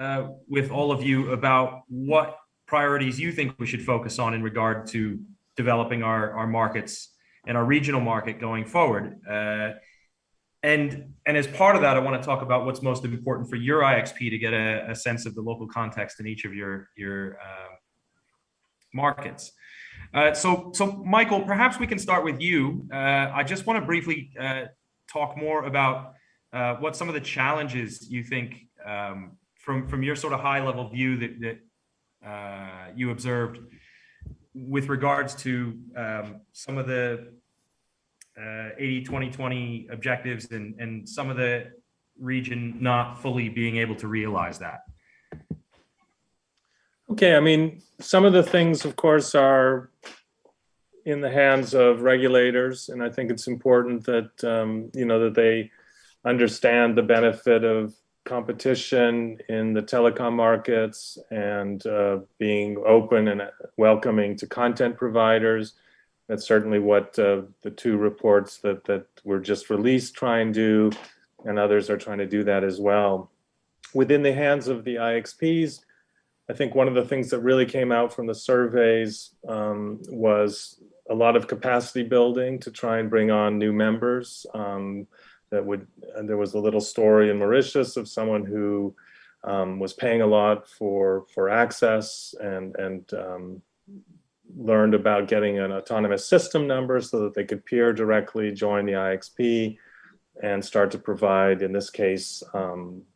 S1: with all of you about what priorities you think we should focus on in regard to developing our markets and our regional market going forward. And as part of that, I want to talk about what's most important for your IXP to get a sense of the local context in each of your markets. So Michael, perhaps we can start with you. I just want to briefly talk more about what some of the challenges you think from your sort of high level view that you observed with regards to some of the 80-20-20 objectives and some of the region not fully being able to realize that.
S8: Okay, I mean, some of the things, of course, are in the hands of regulators, and I think it's important that that they understand the benefit of competition in the telecom markets and being open and welcoming to content providers. That's certainly what the two reports that were just released try and do, and others are trying to do that as well. Within the hands of the IXPs, I think one of the things that really came out from the surveys was a lot of capacity building to try and bring on new members. There was a little story in Mauritius of someone who was paying a lot for access and learned about getting an autonomous system number so that they could peer directly, join the IXP, and start to provide, in this case,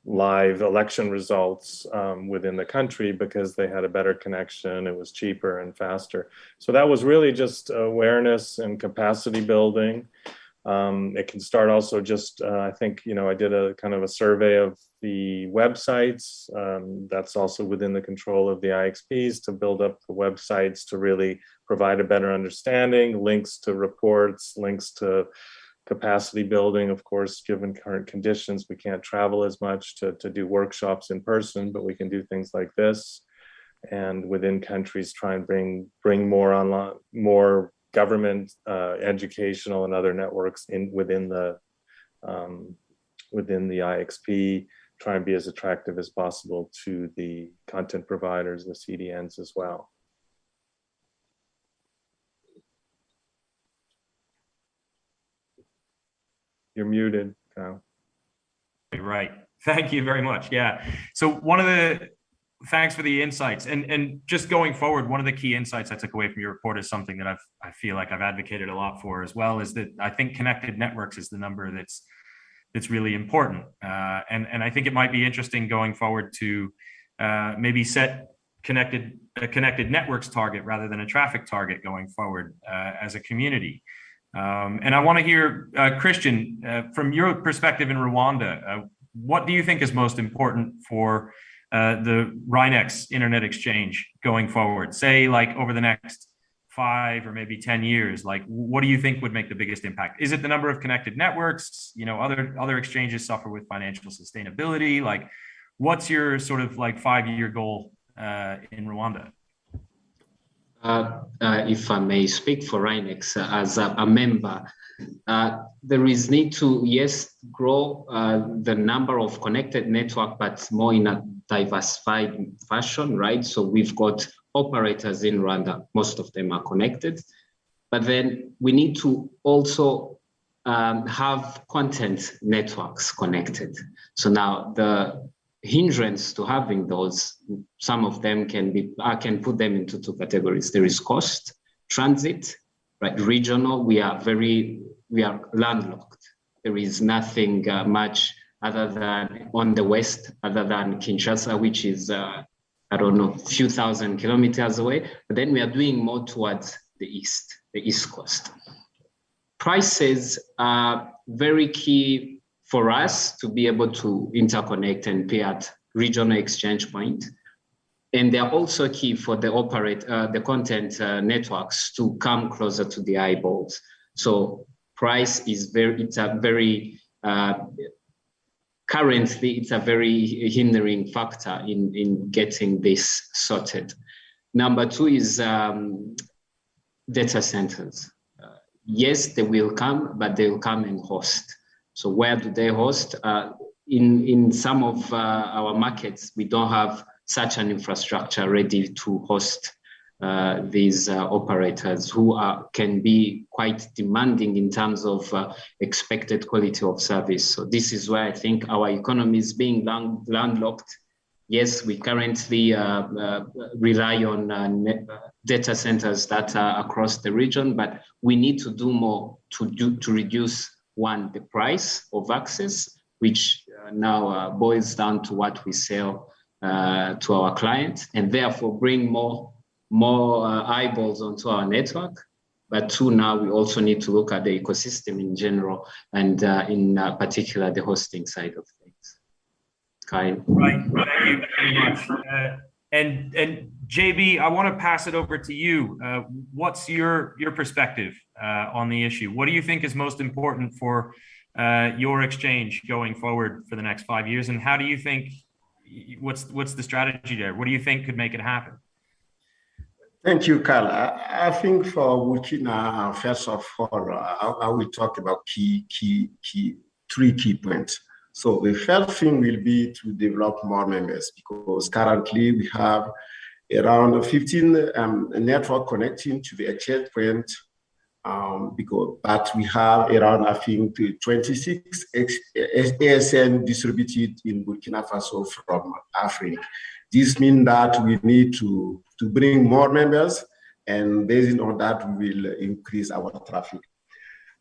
S8: live election results within the country because they had a better connection, it was cheaper and faster. So that was really just awareness and capacity building. It can start also just, I think, I did a kind of a survey of the websites. That's also within the control of the IXPs to build up the websites to really provide a better understanding, links to reports, links to capacity building. Of course, given current conditions, we can't travel as much to do workshops in person, but we can do things like this. And within countries, try and bring more online, more government, educational, and other networks within the IXP, try and be as attractive as possible to the content providers, the CDNs as well. You're muted, Kyle.
S1: Right. Thank you very much. Yeah. So thanks for the insights. And just going forward, one of the key insights I took away from your report is something that I feel like I've advocated a lot for as well, is that I think connected networks is the number that's really important. And I think it might be interesting going forward to maybe set a connected networks target rather than a traffic target going forward as a community. And I want to hear, Christian, from your perspective in Rwanda, what do you think is most important for the Rhinex Internet Exchange going forward? Say, like over the next 5 or maybe 10 years, like what do you think would make the biggest impact? Is it the number of connected networks? Other exchanges suffer with financial sustainability. Like, what's your sort of like 5-year goal in Rwanda?
S10: If I may speak for Rinex as a member, there is need to, yes, grow the number of connected network, but more in a diversified fashion, right? So we've got operators in Rwanda, most of them are connected, but then we need to also have content networks connected. So now the hindrance to having those, some of them can be, I can put them into two categories. There is cost, transit, right? Regional, we are landlocked. There is nothing much other than on the west, other than Kinshasa, which is, I don't know, a few thousand kilometers away. But then we are doing more towards the East Coast. Prices are very key for us to be able to interconnect and pay at regional exchange point. And they're also key for the content networks to come closer to the eyeballs. So price is currently it's a very hindering factor in getting this sorted. Number two is data centers. Yes, they will come, but they will come and host. So where do they host? In some of our markets, we don't have such an infrastructure ready to host these operators who can be quite demanding in terms of expected quality of service. So this is where I think our economy is being landlocked. Yes, we currently rely on data centers that are across the region, but we need to do more to reduce, one, the price of access, which now boils down to what we sell to our clients, and therefore bring more eyeballs onto our network. But two, now we also need to look at the ecosystem in general, and in particular the hosting side of things. Kyle.
S1: Right, thank you very much. And JB, I want to pass it over to you. What's your perspective on the issue? What do you think is most important for your exchange going forward for the next 5 years? And how do you think, what's the strategy there? What do you think could make it happen?
S11: Thank you, Carl. I think for Burkina, first of all, I will talk about three key points. So the first thing will be to develop more members, because currently we have around 15 network connecting to the exchange point, but we have around, I think, 26 ASN distributed in Burkina Faso from Africa. This means that we need to bring more members, and based on that, we will increase our traffic.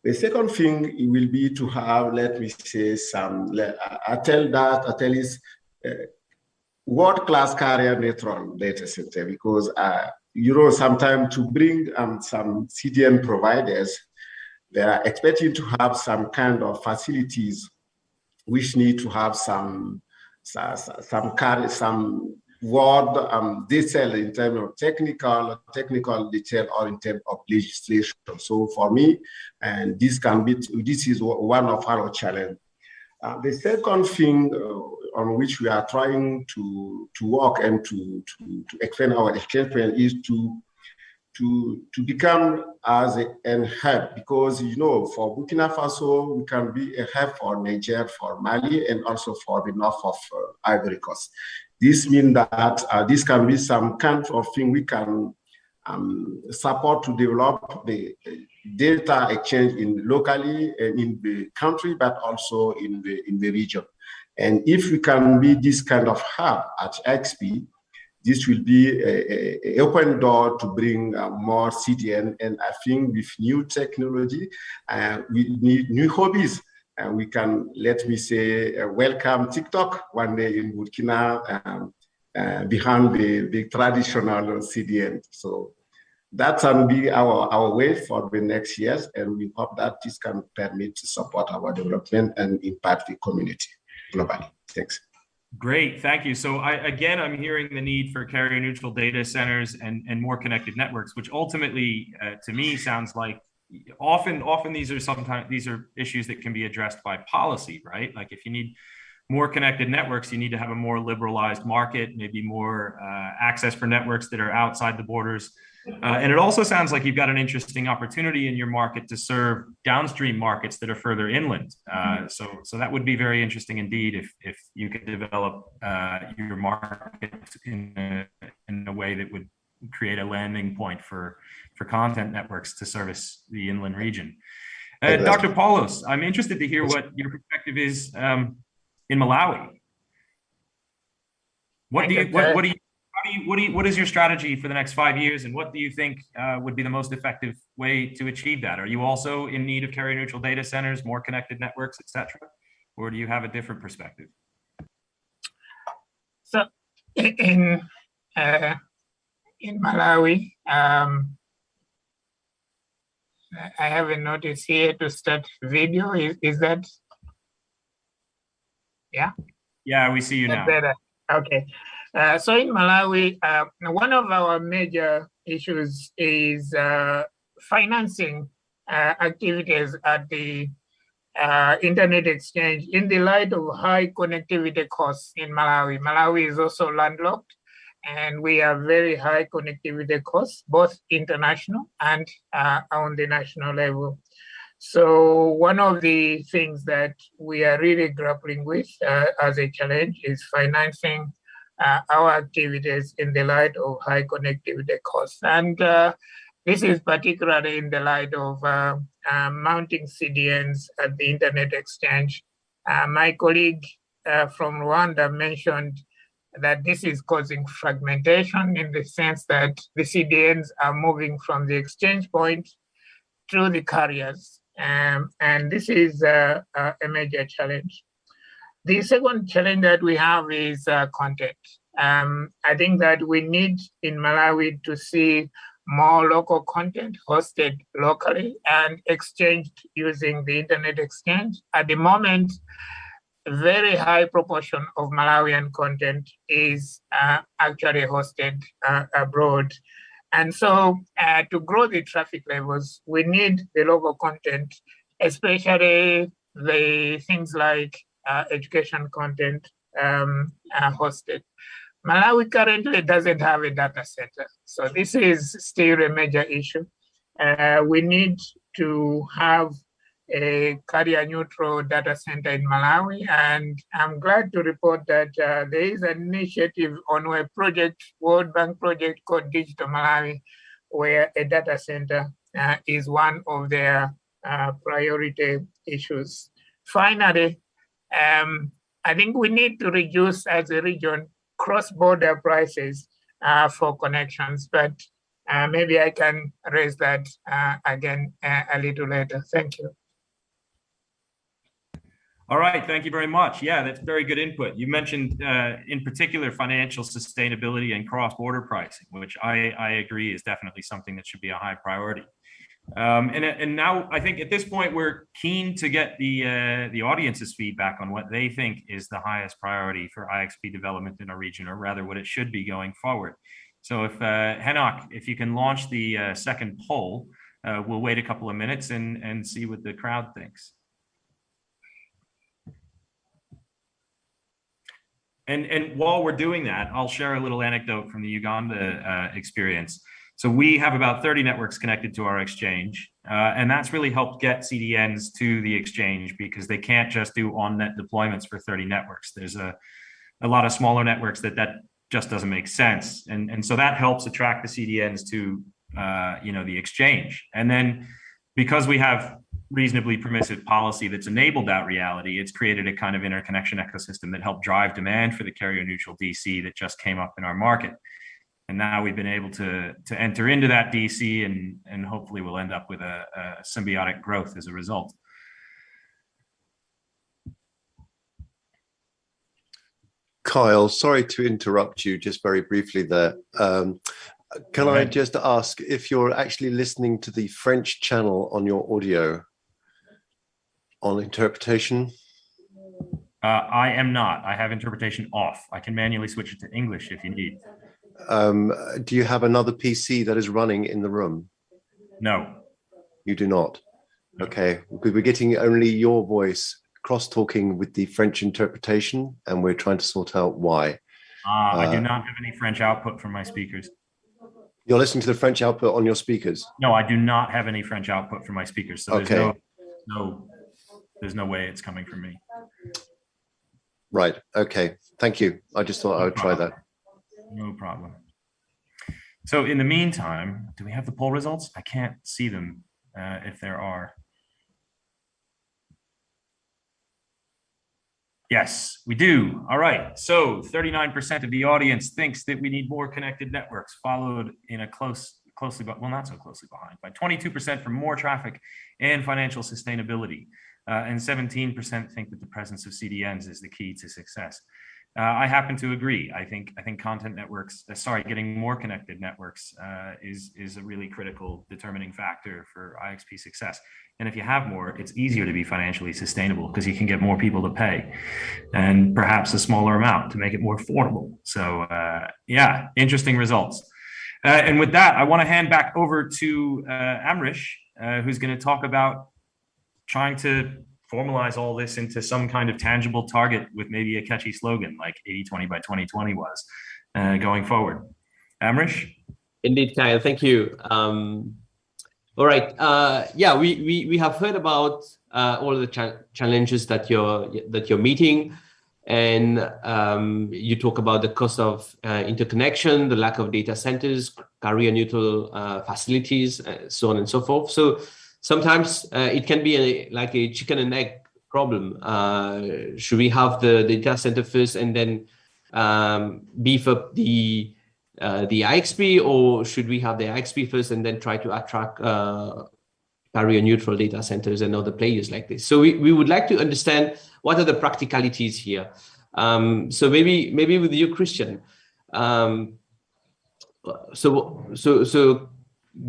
S11: The second thing will be to have, let me say, world-class carrier neutron data center, because sometimes to bring some CDN providers, they are expecting to have some kind of facilities which need to have some word detail in terms of technical detail or in terms of legislation. So for me, and this is one of our challenges. The second thing on which we are trying to work and to extend our exchange plan is to become as a hub, because for Burkina Faso we can be a hub for Niger, for Mali, and also for the north of Ivory Coast. This means that this can be some kind of thing we can support to develop the data exchange locally and in the country, but also in the region. And if we can be this kind of hub at IXP, this will be an open door to bring more CDN. And I think with new technology, we need new hobbies. And we can, let me say, welcome TikTok one day in Burkina behind the traditional CDN. So that can be our way for the next years. And we hope that this can permit to support our development and impact the community globally. Thanks.
S1: Great, thank you. So I'm hearing the need for carrier neutral data centers and more connected networks, which ultimately to me sounds like often these are issues that can be addressed by policy, right? Like if you need more connected networks, you need to have a more liberalized market, maybe more access for networks that are outside the borders. And it also sounds like you've got an interesting opportunity in your market to serve downstream markets that are further inland. So that would be very interesting indeed if you could develop your market in a way that would create a landing point for content networks to service the inland region. Dr. Paulos, I'm interested to hear what your perspective is in Malawi. What is your strategy for the next 5 years, and what do you think would be the most effective way to achieve that? Are you also in need of carrier neutral data centers, more connected networks, etc., or do you have a different perspective?
S9: So in Malawi, I have a notice here to start video. Is that? Yeah?
S1: Yeah, we see you now.
S9: Better. Okay. So in Malawi, one of our major issues is financing activities at the internet exchange in the light of high connectivity costs in Malawi. Malawi is also landlocked, and we have very high connectivity costs, both international and on the national level. So one of the things that we are really grappling with as a challenge is financing our activities in the light of high connectivity costs. And this is particularly in the light of mounting CDNs at the internet exchange. My colleague from Rwanda mentioned that this is causing fragmentation in the sense that the CDNs are moving from the exchange point through the carriers. And this is a major challenge. The second challenge that we have is content. I think that we need in Malawi to see more local content hosted locally and exchanged using the internet exchange. At the moment, a very high proportion of Malawian content is actually hosted abroad. And so to grow the traffic levels, we need the local content, especially the things like education content hosted. Malawi currently doesn't have a data center. So this is still a major issue. We need to have a carrier neutral data center in Malawi. And I'm glad to report that there is an initiative on a project, World Bank project called Digital Malawi, where a data center is one of their priority issues. Finally, I think we need to reduce as a region cross-border prices for connections, but maybe I can raise that again a little later. Thank you.
S1: All right, thank you very much. Yeah, that's very good input. You mentioned in particular financial sustainability and cross-border pricing, which I agree is definitely something that should be a high priority. And now I think at this point we're keen to get the audience's feedback on what they think is the highest priority for IXP development in our region, or rather what it should be going forward. So if Henok, if you can launch the second poll, we'll wait a couple of minutes and see what the crowd thinks. And while we're doing that, I'll share a little anecdote from the Uganda experience. So we have about 30 networks connected to our exchange, and that's really helped get CDNs to the exchange because they can't just do on-net deployments for 30 networks. There's a lot of smaller networks that just doesn't make sense. And so that helps attract the CDNs to the exchange. And then because we have reasonably permissive policy that's enabled that reality, it's created a kind of interconnection ecosystem that helped drive demand for the carrier neutral DC that just came up in our market. And now we've been able to enter into that DC and hopefully we'll end up with a symbiotic growth as a result.
S4: Kyle, sorry to interrupt you just very briefly there. Can I just ask if you're actually listening to the French channel on your audio on interpretation?
S1: I am not. I have interpretation off. I can manually switch it to English if you need.
S4: Do you have another PC that is running in the room?
S1: No.
S4: You do not? Okay, because we're getting only your voice cross-talking with the French interpretation, and we're trying to sort out why.
S1: I do not have any French output from my speakers.
S4: You're listening to the French output on your speakers?
S1: No, I do not have any French output from my speakers. So
S4: Okay.
S1: there's no way it's coming from me.
S4: Right. Okay. Thank you. I just thought I would try that.
S1: No problem. So in the meantime, do we have the poll results? I can't see them if there are. Yes, we do. All right. So 39% of the audience thinks that we need more connected networks, followed in a closely, but well, not so closely behind, by 22% for more traffic and financial sustainability. And 17% think that the presence of CDNs is the key to success. I happen to agree. I think content networks, getting more connected networks is a really critical determining factor for IXP success. And if you have more, it's easier to be financially sustainable because you can get more people to pay and perhaps a smaller amount to make it more affordable. So yeah, interesting results. And with that, I want to hand back over to Amrish, who's going to talk about trying to formalize all this into some kind of tangible target with maybe a catchy slogan like 80/20 by 2020 was going forward. Amrish?
S7: Indeed, Kyle, thank you. All right. Yeah, we have heard about all the challenges that you're meeting, and you talk about the cost of interconnection, the lack of data centers, carrier neutral facilities, so on and so forth. So sometimes it can be like a chicken and egg problem. Should we have the data center first and then beef up the IXP, or should we have the IXP first and then try to attract carrier neutral data centers and other players like this? So we would like to understand what are the practicalities here. So maybe with you, Christian. So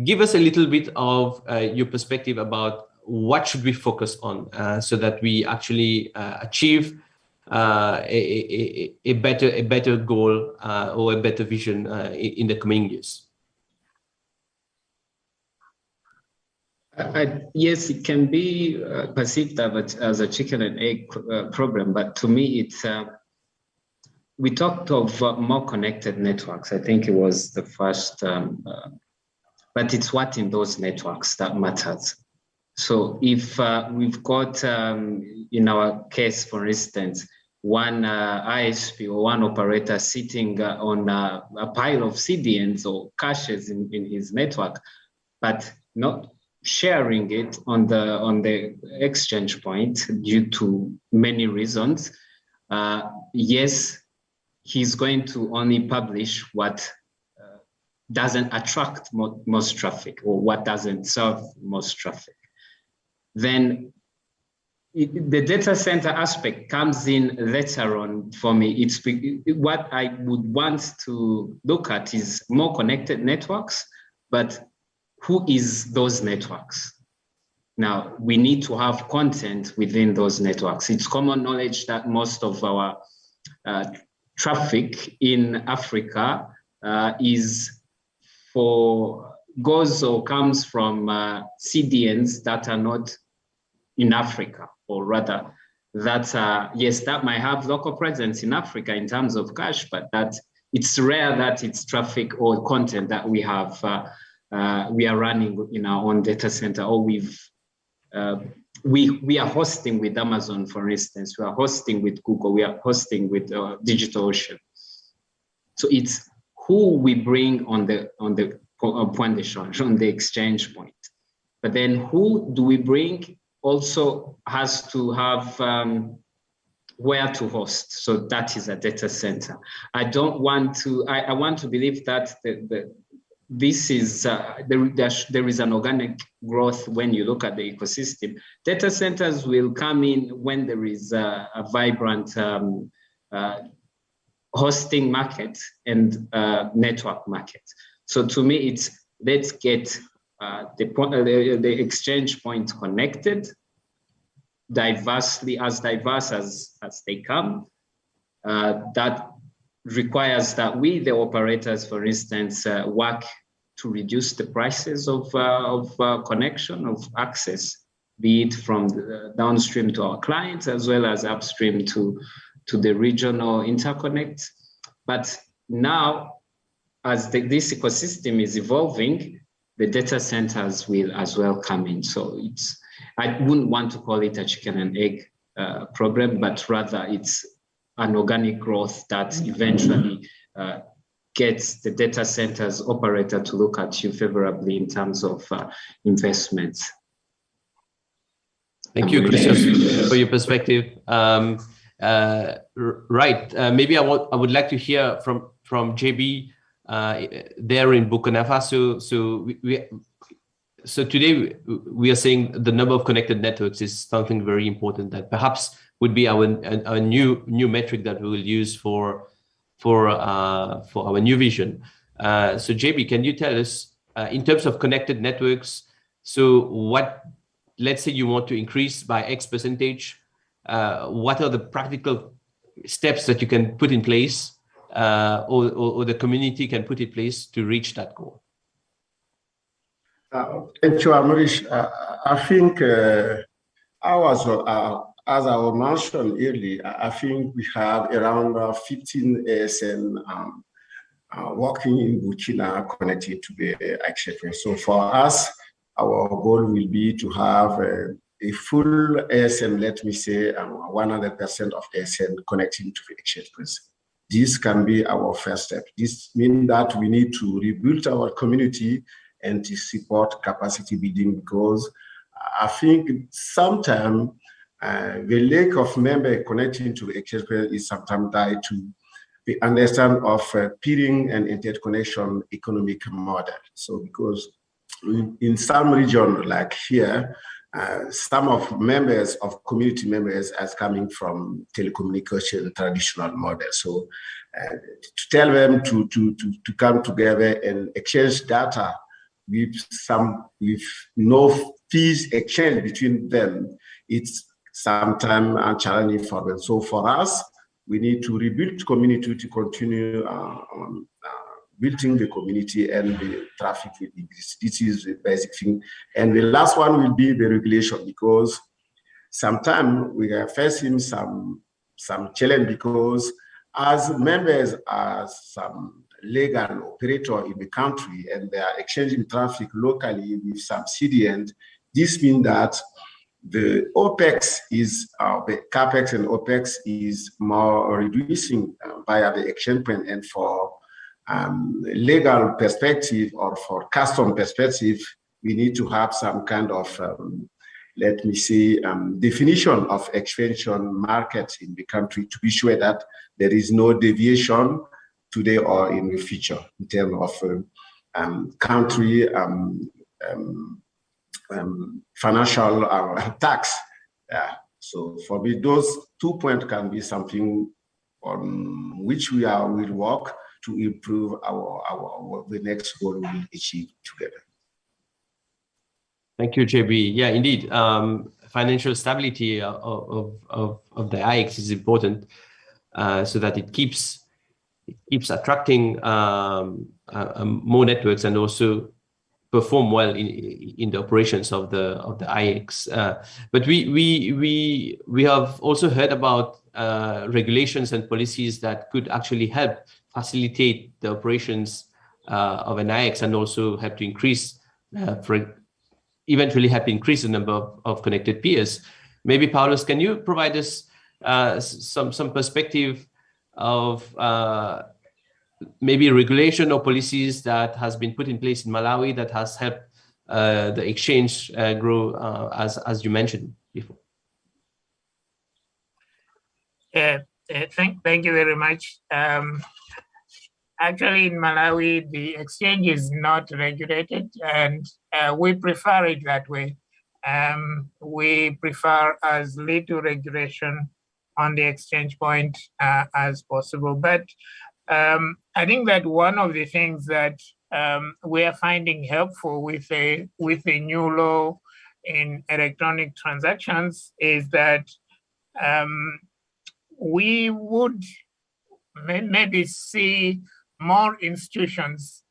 S7: give us a little bit of your perspective about what should we focus on so that we actually achieve a better goal or a better vision in the coming years.
S10: Yes, it can be perceived as a chicken and egg problem, but to me, it's we talked of more connected networks. I think it was the first, but it's what in those networks that matters. So if we've got, in our case, for instance, one ISP or one operator sitting on a pile of CDNs or caches in his network, but not sharing it on the exchange point due to many reasons, yes, he's going to only publish what doesn't attract most traffic or what doesn't serve most traffic. Then the data center aspect comes in later on for me. It's what I would want to look at is more connected networks, but who is those networks? Now, we need to have content within those networks. It's common knowledge that most of our traffic in Africa goes or comes from CDNs that are not in Africa, or rather that, yes, that might have local presence in Africa in terms of cache, but that it's rare that it's traffic or content that we have, we are running in our own data center, or we are hosting with Amazon, for instance, we are hosting with Google, we are hosting with DigitalOcean. So it's who we bring on the point d'échange, on the exchange point. But then who do we bring also has to have where to host. So that is a data center. I want to believe that this is there is an organic growth when you look at the ecosystem. Data centers will come in when there is a vibrant hosting market and network market. So to me, it's let's get the exchange points connected, diverse as they come. That requires that we, the operators, for instance, work to reduce the prices of connection, of access, be it from the downstream to our clients as well as upstream to the regional interconnect. But now, as this ecosystem is evolving, the data centers will as well come in. So I wouldn't want to call it a chicken and egg problem, but rather it's an organic growth that eventually gets the data centers operator to look at you favorably in terms of investments.
S7: Thank you, Christian, for your perspective. Right. Maybe I would like to hear from JB there in Burkina Faso. So today we are saying the number of connected networks is something very important that perhaps would be our new metric that we will use for our new vision. So JB, can you tell us in terms of connected networks? So what, let's say you want to increase by X percentage, what are the practical steps that you can put in place or the community can put in place to reach that goal?
S11: Thank you, Amrish. I think as I mentioned earlier, I think we have around 15 ASN working in Burkina connected to the IXPs. So for us, our goal will be to have a full ASN, let me say 100% of ASN connecting to the IXPs. This can be our first step. This means that we need to rebuild our community and to support capacity building, because I think sometimes the lack of member connecting to the IXPs is sometimes tied to the understanding of peering and interconnection economic model. So because in some region like here, some of members of community members as coming from telecommunication traditional model. So to tell them to come together and exchange data with no fees exchange between them, it's sometimes challenging for them. So for us, we need to rebuild community to continue building the community, and the traffic will increase. This is the basic thing. And the last one will be the regulation, because sometimes we are facing some challenge, because as members are some legal operator in the country and they are exchanging traffic locally with some CDN, this means that the OPEX is, the CAPEX and OPEX is more reducing via the exchange point. And for legal perspective or for custom perspective, we need to have some kind of, let me see, definition of expansion markets in the country to be sure that there is no deviation today or in the future in terms of country financial tax. So for me, those 2 points can be something on which we will work to improve the next goal we will achieve together.
S7: Thank you, JB. Yeah, indeed. Financial stability of the IX is important, so that it keeps attracting more networks and also perform well in the operations of the IX. But we have also heard about regulations and policies that could actually help facilitate the operations of an IX and also help to increase, eventually help increase the number of connected peers. Maybe Paulus, can you provide us some perspective of maybe regulation or policies that has been put in place in Malawi that has helped the exchange grow, as you mentioned before?
S9: Thank you very much. Actually, in Malawi, the exchange is not regulated, and we prefer it that way. We prefer as little regulation on the exchange point as possible. But I think that one of the things that we are finding helpful with a new law in electronic transactions is that we would maybe see more institutions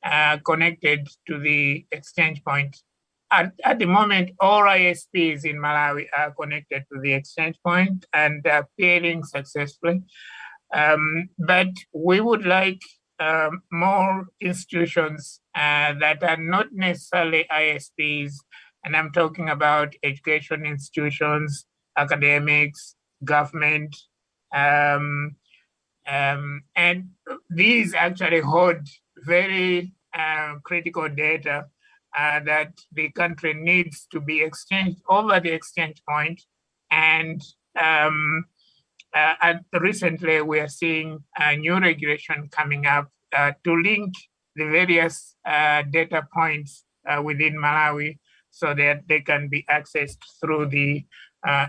S9: connected to the exchange point. at the moment, all ISPs in Malawi are connected to the exchange point and peering successfully. But we would like more institutions that are not necessarily ISPs, and I'm talking about education institutions, academics, government, and these actually hold very critical data that the country needs to be exchanged over the exchange point. And recently, we are seeing a new regulation coming up to link the various data points within Malawi so that they can be accessed through the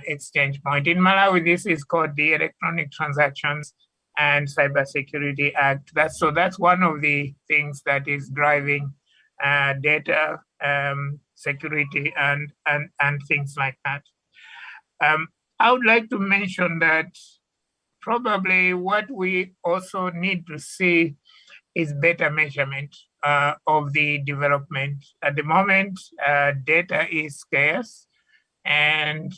S9: exchange point. In Malawi, this is called the Electronic Transactions and Cybersecurity Act. That's one of the things that is driving data security and things like that. I would like to mention that probably what we also need to see is better measurement of the development. At the moment, data is scarce, and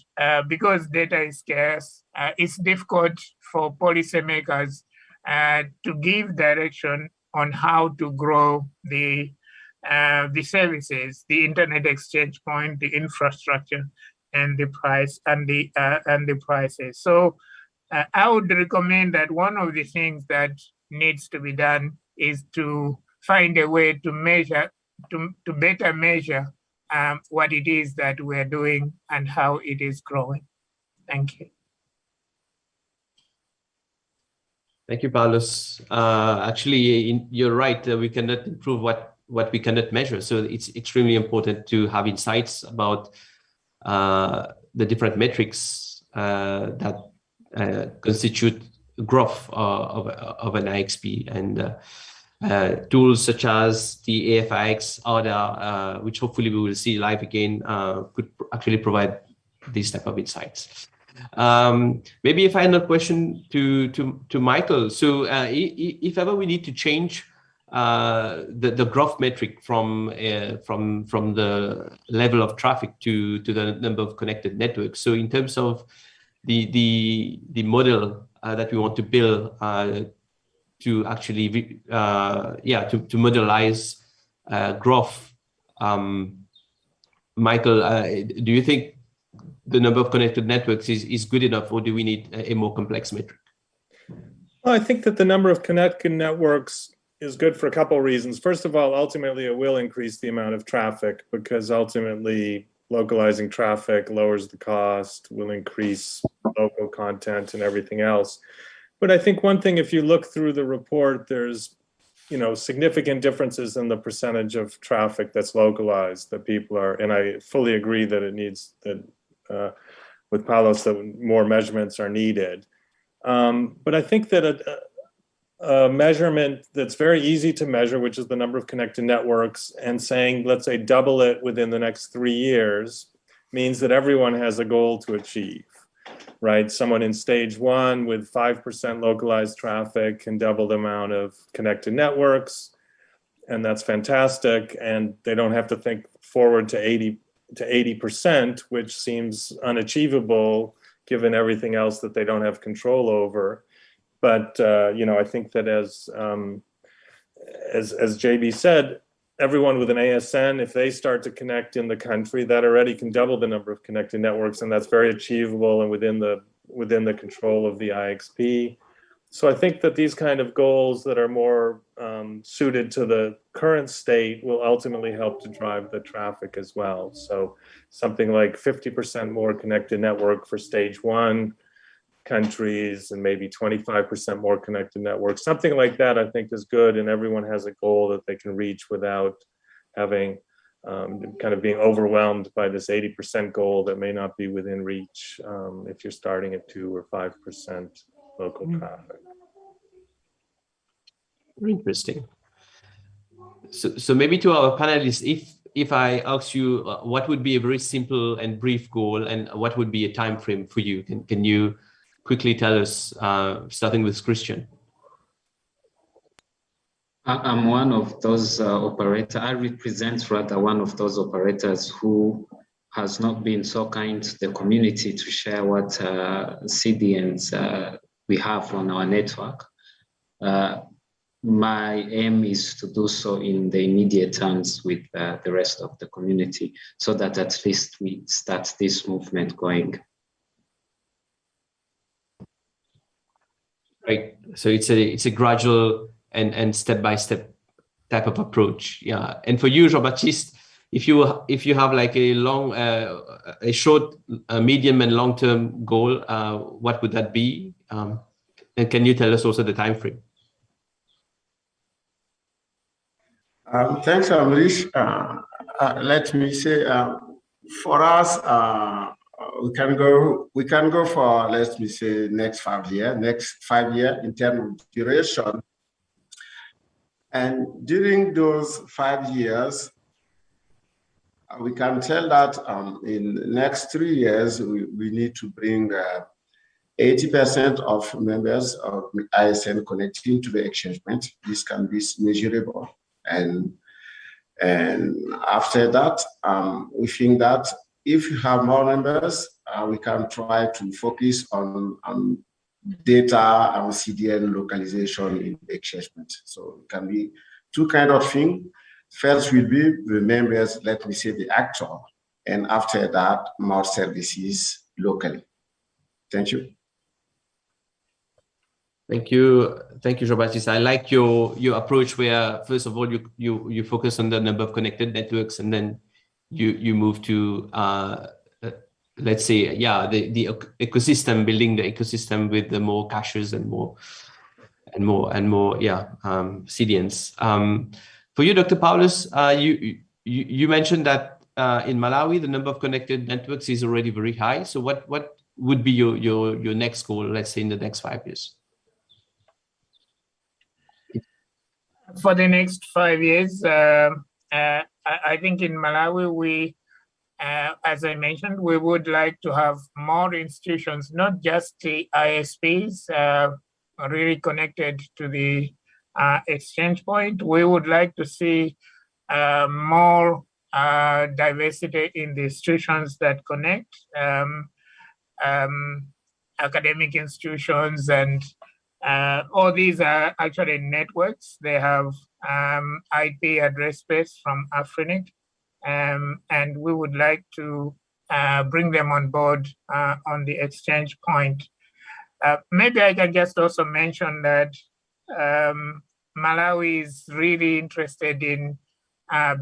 S9: because data is scarce, it's difficult for policymakers to give direction on how to grow the services, the internet exchange point, the infrastructure, and the price and the prices. So I would recommend that one of the things that needs to be done is to find a way to measure, to better measure what it is that we're doing and how it is growing. Thank you.
S7: Thank you, Paulus. Actually, you're right. We cannot improve what we cannot measure. So it's extremely important to have insights about the different metrics that constitute growth of an IXP, and tools such as the AFIX, ADA, which hopefully we will see live again, could actually provide these type of insights. Maybe a final question to Michael. So if ever we need to change the growth metric from the level of traffic to the number of connected networks. So in terms of the model that we want to build to actually to modelize growth, Michael, do you think the number of connected networks is good enough, or do we need a more complex metric?
S8: Well, I think that the number of connected networks is good for a couple of reasons. First of all, ultimately, it will increase the amount of traffic, because ultimately localizing traffic lowers the cost, will increase local content and everything else. But I think one thing, if you look through the report, there's significant differences in the percentage of traffic that's localized that people are, and I fully agree that it needs that with Paulus that more measurements are needed. But I think that a measurement that's very easy to measure, which is the number of connected networks, and saying, let's say, double it within the next 3 years, means that everyone has a goal to achieve, right? Someone in stage 1 with 5% localized traffic can double the amount of connected networks, and that's fantastic. And they don't have to think forward to 80%, which seems unachievable given everything else that they don't have control over. But I think that as JB said, everyone with an ASN, if they start to connect in the country, that already can double the number of connected networks, and that's very achievable and within the control of the IXP. So I think that these kind of goals that are more suited to the current state will ultimately help to drive the traffic as well. So something like 50% more connected network for stage 1 countries, and maybe 25% more connected networks. Something like that, I think, is good, and everyone has a goal that they can reach without having kind of being overwhelmed by this 80% goal that may not be within reach if you're starting at 2 or 5% local traffic.
S7: Very interesting. So maybe to our panelists, if I ask you what would be a very simple and brief goal, and what would be a time frame for you, can you quickly tell us, starting with Christian?
S10: I'm one of those operators. I represent rather one of those operators who has not been so kind to the community to share what CDNs we have on our network. My aim is to do so in the immediate terms with the rest of the community, so that at least we start this movement going.
S7: Right. So it's a gradual and step-by-step type of approach. Yeah. And for you, Jean-Baptiste, if you have like a long, a short, medium and long-term goal, what would that be? And can you tell us also the time frame?
S11: Thanks, Amrish. Let me say, for us, we can go for, let me say, next 5 years in terms of duration. And during those 5 years, we can tell that in the next 3 years, we need to bring 80% of members of ISN connecting to the exchange point. This can be measurable. And after that, we think that if you have more members, we can try to focus on data and CDN localization in the exchange point. So it can be two kinds of things. First will be the members, let me say the actor, and after that, more services locally. Thank you.
S7: Thank you, Jean-Baptiste. I like your approach where first of all you focus on the number of connected networks, and then you move to let's say the ecosystem, building the ecosystem with the more caches and more CDNs. For you, Dr. Paulus, you mentioned that in Malawi the number of connected networks is already very high. So what would be your next goal, let's say in the next 5 years?
S9: For the next 5 years, I think in Malawi, we, as I mentioned, we would like to have more institutions, not just the IXPs, really connected to the exchange point. We would like to see more diversity in the institutions that connect, academic institutions, and all these are actually networks. They have IP address space from Afrinic, and we would like to bring them on board on the exchange point. Maybe I can just also mention that Malawi is really interested in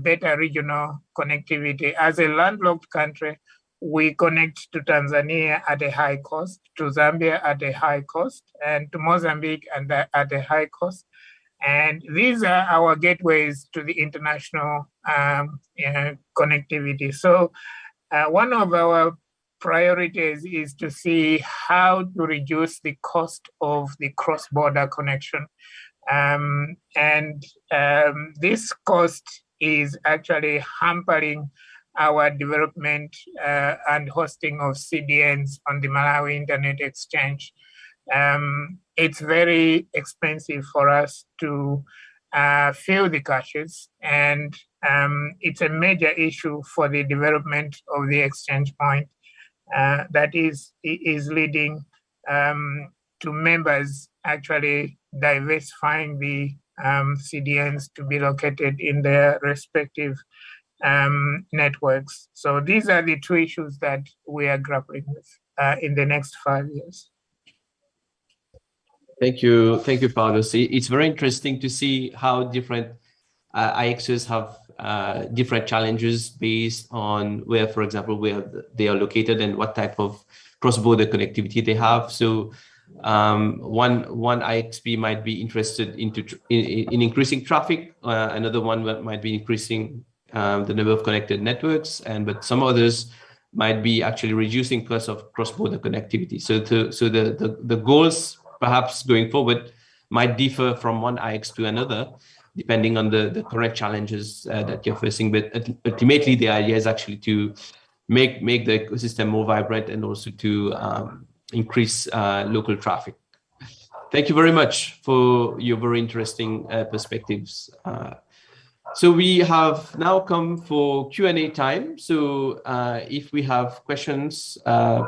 S9: better regional connectivity. As a landlocked country, we connect to Tanzania at a high cost, to Zambia at a high cost, and to Mozambique at a high cost. And these are our gateways to the international connectivity. So one of our priorities is to see how to reduce the cost of the cross-border connection. This cost is actually hampering our development and hosting of CDNs on the Malawi Internet Exchange. It's very expensive for us to fill the caches, and it's a major issue for the development of the exchange point that is leading to members actually diversifying the CDNs to be located in their respective networks. So these are the two issues that we are grappling with in the next 5 years.
S7: Thank you, Paulus. It's very interesting to see how different IXs have different challenges based on where, for example, where they are located and what type of cross-border connectivity they have. So one IXP might be interested in increasing traffic. Another one might be increasing the number of connected networks, but some others might be actually reducing cost of cross-border connectivity. So the goals perhaps going forward might differ from one IX to another, depending on the correct challenges that you're facing. But ultimately, the idea is actually to make the ecosystem more vibrant and also to increase local traffic. Thank you very much for your very interesting perspectives. So we have now come for Q&A time. So if we have questions,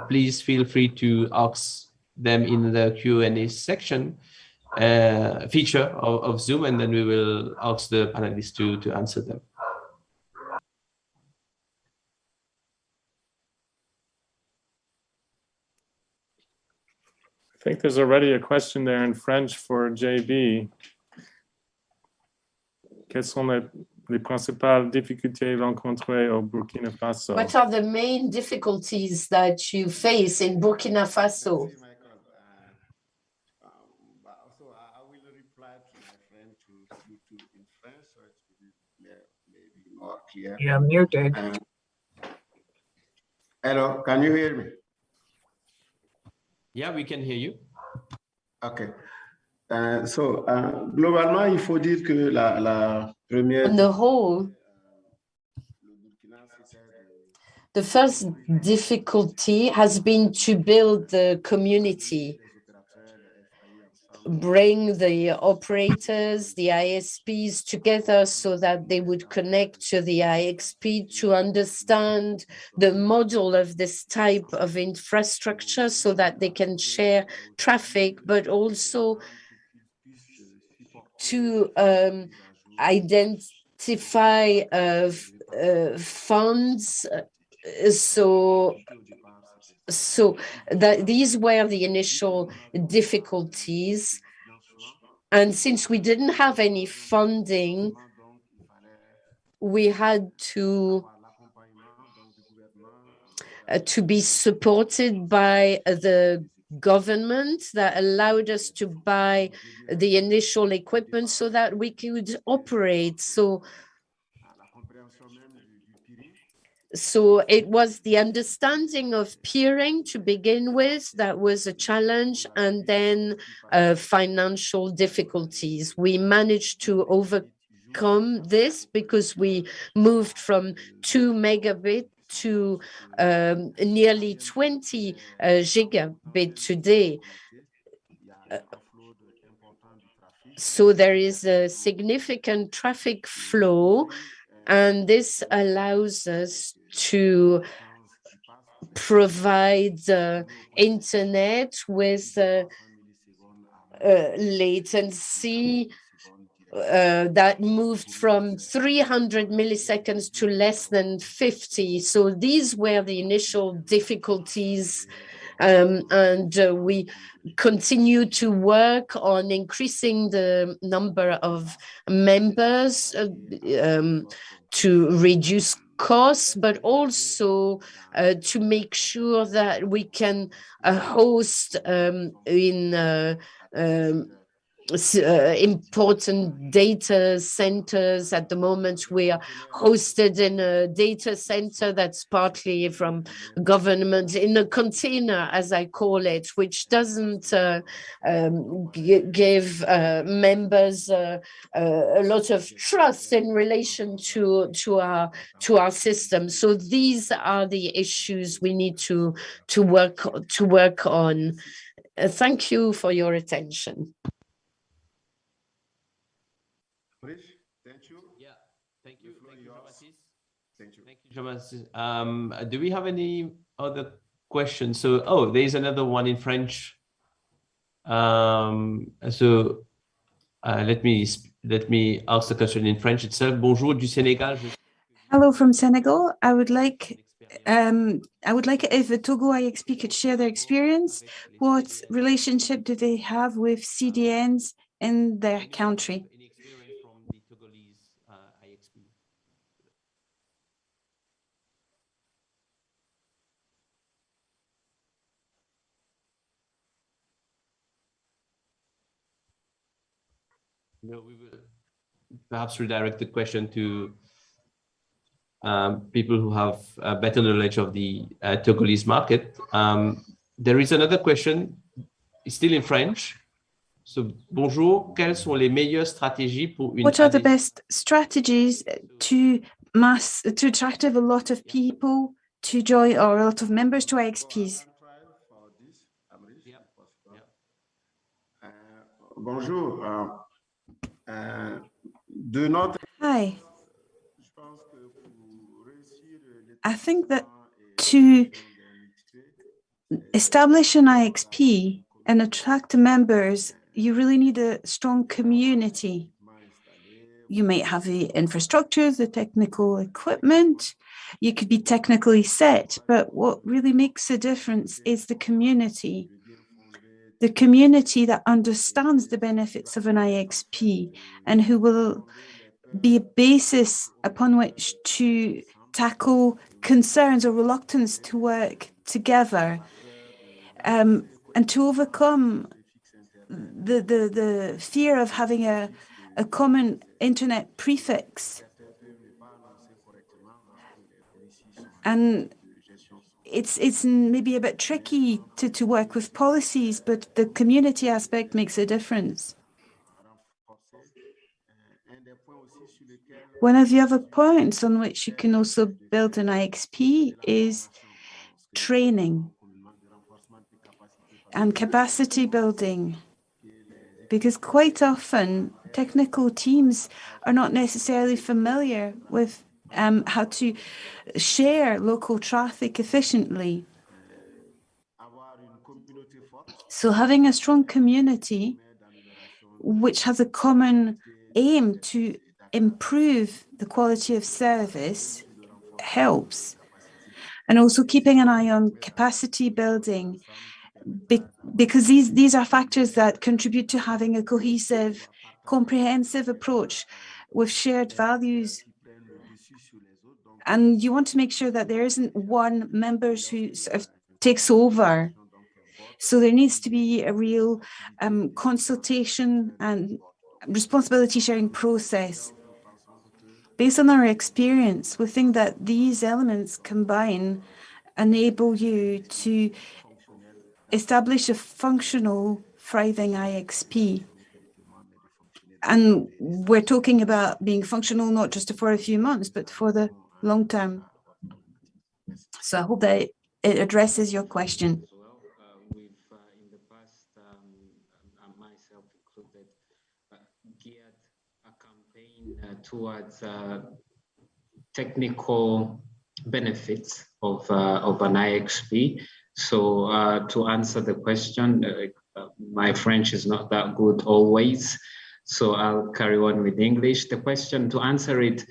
S7: please feel free to ask them in the Q&A section feature of Zoom, and then we will ask the panelists to answer them.
S8: I think there's already a question there in French for JB. Quelles sont les principales difficultés rencontrées au Burkina Faso?
S2: What are the main difficulties that you face in Burkina Faso?
S11: So I will reply to my friend in French, so it will be maybe more clear.
S9: You are muted.
S11: Hello, can you hear me?
S7: Yeah, we can hear you.
S11: OK. Globalement, il faut dire que la première...
S2: On the whole, the first difficulty has been to build the community, bring the operators, the ISPs together so that they would connect to the IXP to understand the model of this type of infrastructure so that they can share traffic, but also to identify funds. So that these were the initial difficulties. And since we didn't have any funding, we had to be supported by the government that allowed us to buy the initial equipment so that we could operate. So it was the understanding of peering to begin with that was a challenge, and then financial difficulties. We managed to overcome this because we moved from 2 megabit to nearly 20 gigabit today. So there is a significant traffic flow, and this allows us to provide internet with latency that moved from 300 milliseconds to less than 50. So these were the initial difficulties, and we continue to work on increasing the number of members to reduce costs, but also to make sure that we can host in important data centers. At the moment, we are hosted in a data center that's partly from government, in a container, as I call it, which doesn't give members a lot of trust in relation to our system. So these are the issues we need to work on. Thank you for your attention.
S11: Thank you.
S7: Yeah, thank you. Thank you, Jean-Baptiste. Thank you. Thank you, Jean-Baptiste. Do we have any other questions? So, there's another one in French. Let me ask the question in French itself. Bonjour du Sénégal.
S12: Hello from Senegal. I would like if the Togo IXP could share their experience. What relationship do they have with CDNs in their country?
S7: Any experience from the Togolese IXP? No, we will perhaps redirect the question to people who have a better knowledge of the Togolese market. There is another question, still in French. So, bonjour, quelles sont les meilleures stratégies pour une...
S12: What are the best strategies to attract a lot of people to join, or a lot of members to IXPs?
S11: Bonjour. Do not.
S12: Hi. I think that to establish an IXP and attract members, you really need a strong community. You might have the infrastructure, the technical equipment, you could be technically set, but what really makes a difference is the community that understands the benefits of an IXP and who will be a basis upon which to tackle concerns or reluctance to work together, and to overcome the fear of having a common internet prefix. And it's maybe a bit tricky to work with policies, but the community aspect makes a difference. One of the other points on which you can also build an IXP is training and capacity building, because quite often technical teams are not necessarily familiar with how to share local traffic efficiently. So having a strong community which has a common aim to improve the quality of service helps. And also keeping an eye on capacity building, because these are factors that contribute to having a cohesive, comprehensive approach with shared values. And you want to make sure that there isn't one member who sort of takes over. So there needs to be a real consultation and responsibility sharing process. Based on our experience, we think that these elements combine enable you to establish a functional, thriving IXP. And we're talking about being functional not just for a few months, but for the long term. So I hope that it addresses your question.
S10: We've, in the past, myself included, geared a campaign towards technical benefits of an IXP. So to answer the question, my French is not that good always, so I'll carry on with English. The question, to answer it,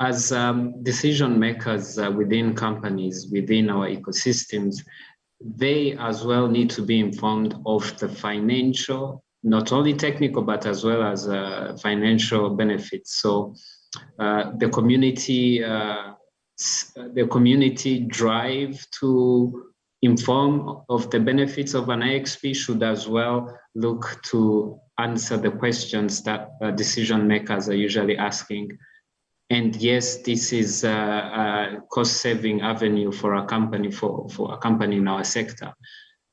S10: as decision makers within companies, within our ecosystems, they as well need to be informed of the financial, not only technical, but as well as financial benefits. So the community drive to inform of the benefits of an IXP should as well look to answer the questions that decision makers are usually asking. And yes, this is a cost-saving avenue for a company, for a company in our sector,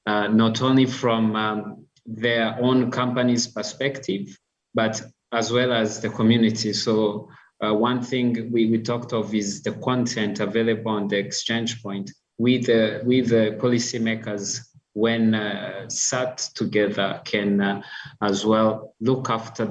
S10: not only from their own company's perspective, but as well as the community. So one thing we talked of is the content available on the exchange point. With the policymakers, when sat together, can as well look after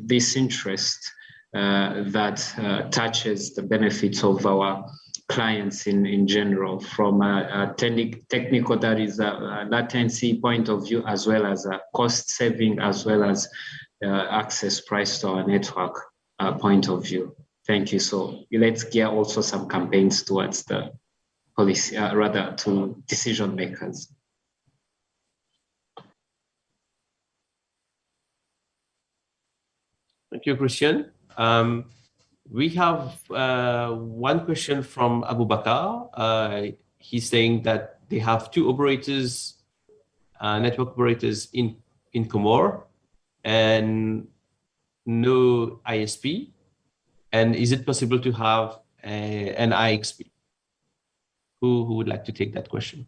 S10: this interest that touches the benefits of our clients in general, from a technical, that is a latency point of view, as well as a cost saving, as well as access price to our network point of view. Thank you. So let's gear also some campaigns towards the policy, rather to decision makers.
S7: Thank you, Christian. We have one question from Abu Bakar. He's saying that they have two operators, network operators in Comore, and no ISP. And is it possible to have an IXP? Who would like to take that question?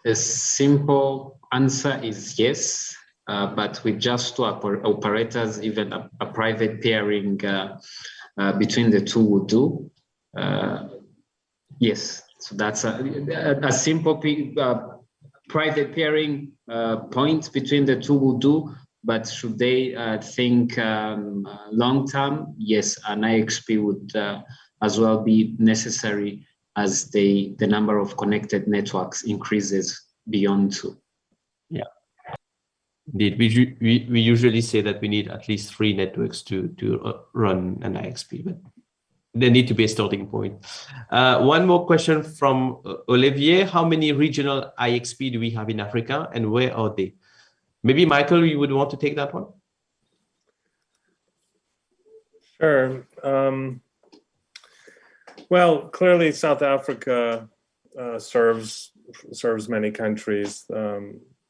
S10: The simple answer is yes. But with just two operators, even a private pairing between the two would do. Yes, so that's a simple private pairing point between the two will do, but should they think long term? Yes, an IXP would as well be necessary as the number of connected networks increases beyond 2.
S7: Yeah, indeed. We usually say that we need at least 3 networks to run an IXP, but there need to be a starting point. One more question from Olivier. How many regional IXP do we have in Africa, and where are they? Maybe Michael, you would want to take that one?
S8: Sure. Well, clearly South Africa serves many countries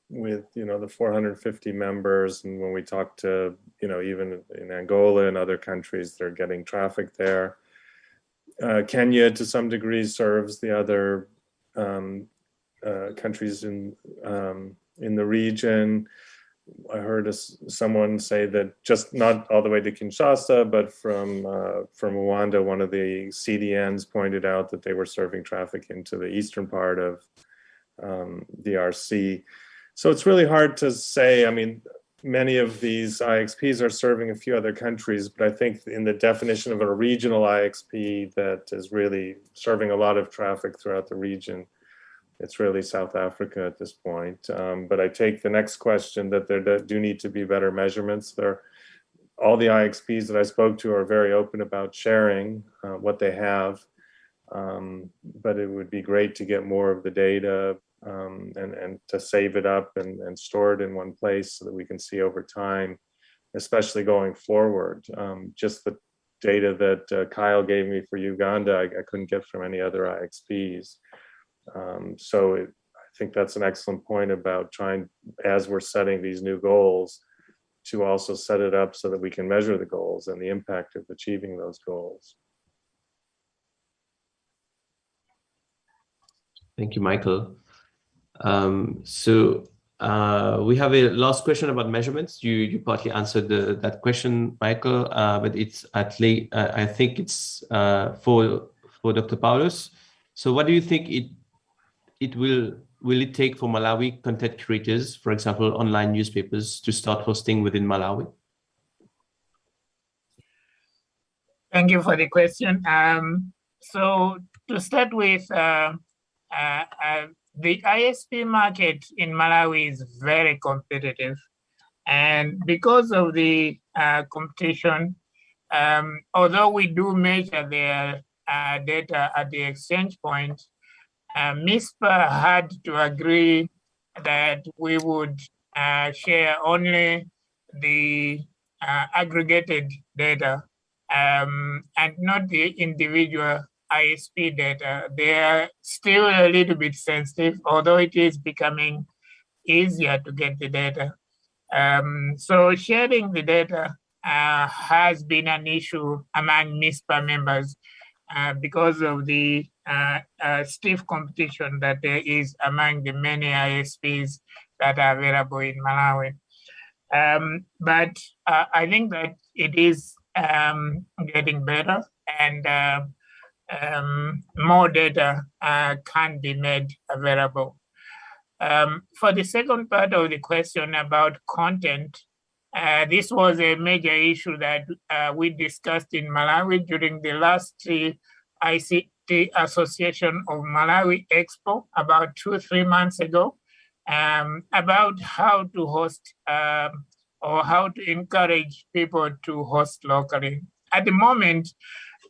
S8: with, the 450 members. And when we talk to, even in Angola and other countries, they're getting traffic there. Kenya, to some degree, serves the other countries in the region. I heard someone say that just not all the way to Kinshasa, but from Rwanda, one of the CDNs pointed out that they were serving traffic into the eastern part of DRC. So it's really hard to say. I mean, many of these IXPs are serving a few other countries, but I think in the definition of a regional IXP that is really serving a lot of traffic throughout the region, it's really South Africa at this point. But I take the next question that there do need to be better measurements. All the IXPs that I spoke to are very open about sharing what they have, but it would be great to get more of the data and to save it up and store it in one place so that we can see over time, especially going forward. Just the data that Kyle gave me for Uganda, I couldn't get from any other IXPs. I think that's an excellent point about trying, as we're setting these new goals, to also set it up so that we can measure the goals and the impact of achieving those goals.
S7: Thank you, Michael. We have a last question about measurements. You partly answered that question, Michael, but it's I think it's for Dr. Paulus. So what do you think will it take for Malawi content creators, for example, online newspapers, to start hosting within Malawi?
S9: Thank you for the question. So to start with, the ISP market in Malawi is very competitive. And because of the competition, although we do measure their data at the exchange point, MISPA had to agree that we would share only the aggregated data and not the individual ISP data. They are still a little bit sensitive, although it is becoming easier to get the data. So sharing the data has been an issue among MISPA members because of the stiff competition that there is among the many ISPs that are available in Malawi. But I think that it is getting better, and more data can be made available. For the second part of the question about content, this was a major issue that we discussed in Malawi during the last ICT Association of Malawi Expo about 2-3 months ago, about how to host or how to encourage people to host locally. At the moment,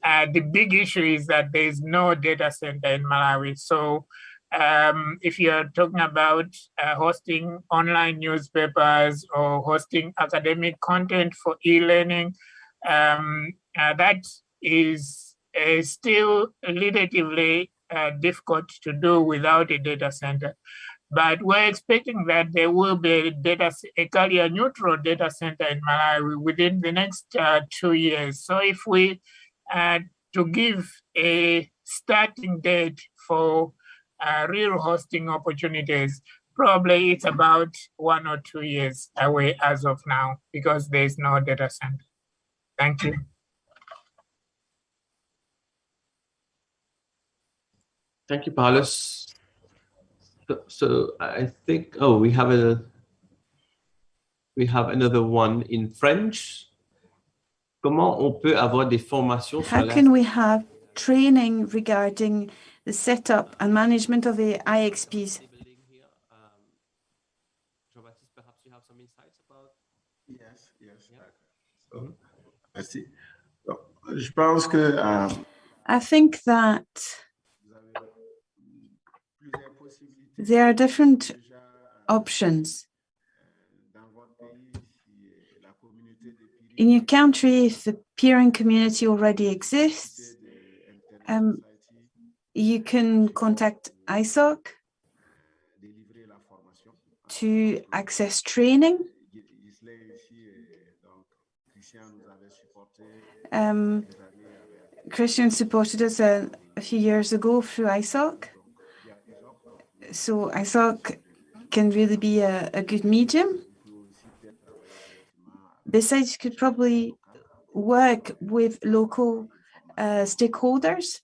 S9: the big issue is that there is no data center in Malawi. So if you're talking about hosting online newspapers or hosting academic content for e-learning, that is still relatively difficult to do without a data center. But we're expecting that there will be a carrier-neutral data center in Malawi within the next 2 years. So if we to give a starting date for real hosting opportunities, probably it's about 1 or 2 years away as of now, because there's no data center. Thank you.
S7: Thank you, Paulus. So I think, oh, we have another one in French. Comment on peut avoir des formations sur
S12: How can we have training regarding the setup and management of the IXPs?
S7: Jean-Baptiste, perhaps you have some insights about.
S11: Yes. So, merci. Donc, je pense que
S12: I think that there are different options. In your country, if the peering community already exists, you can contact ISOC to access training. Christian supported us a few years ago through ISOC. So ISOC can really be a good medium. Besides, you could probably work with local stakeholders.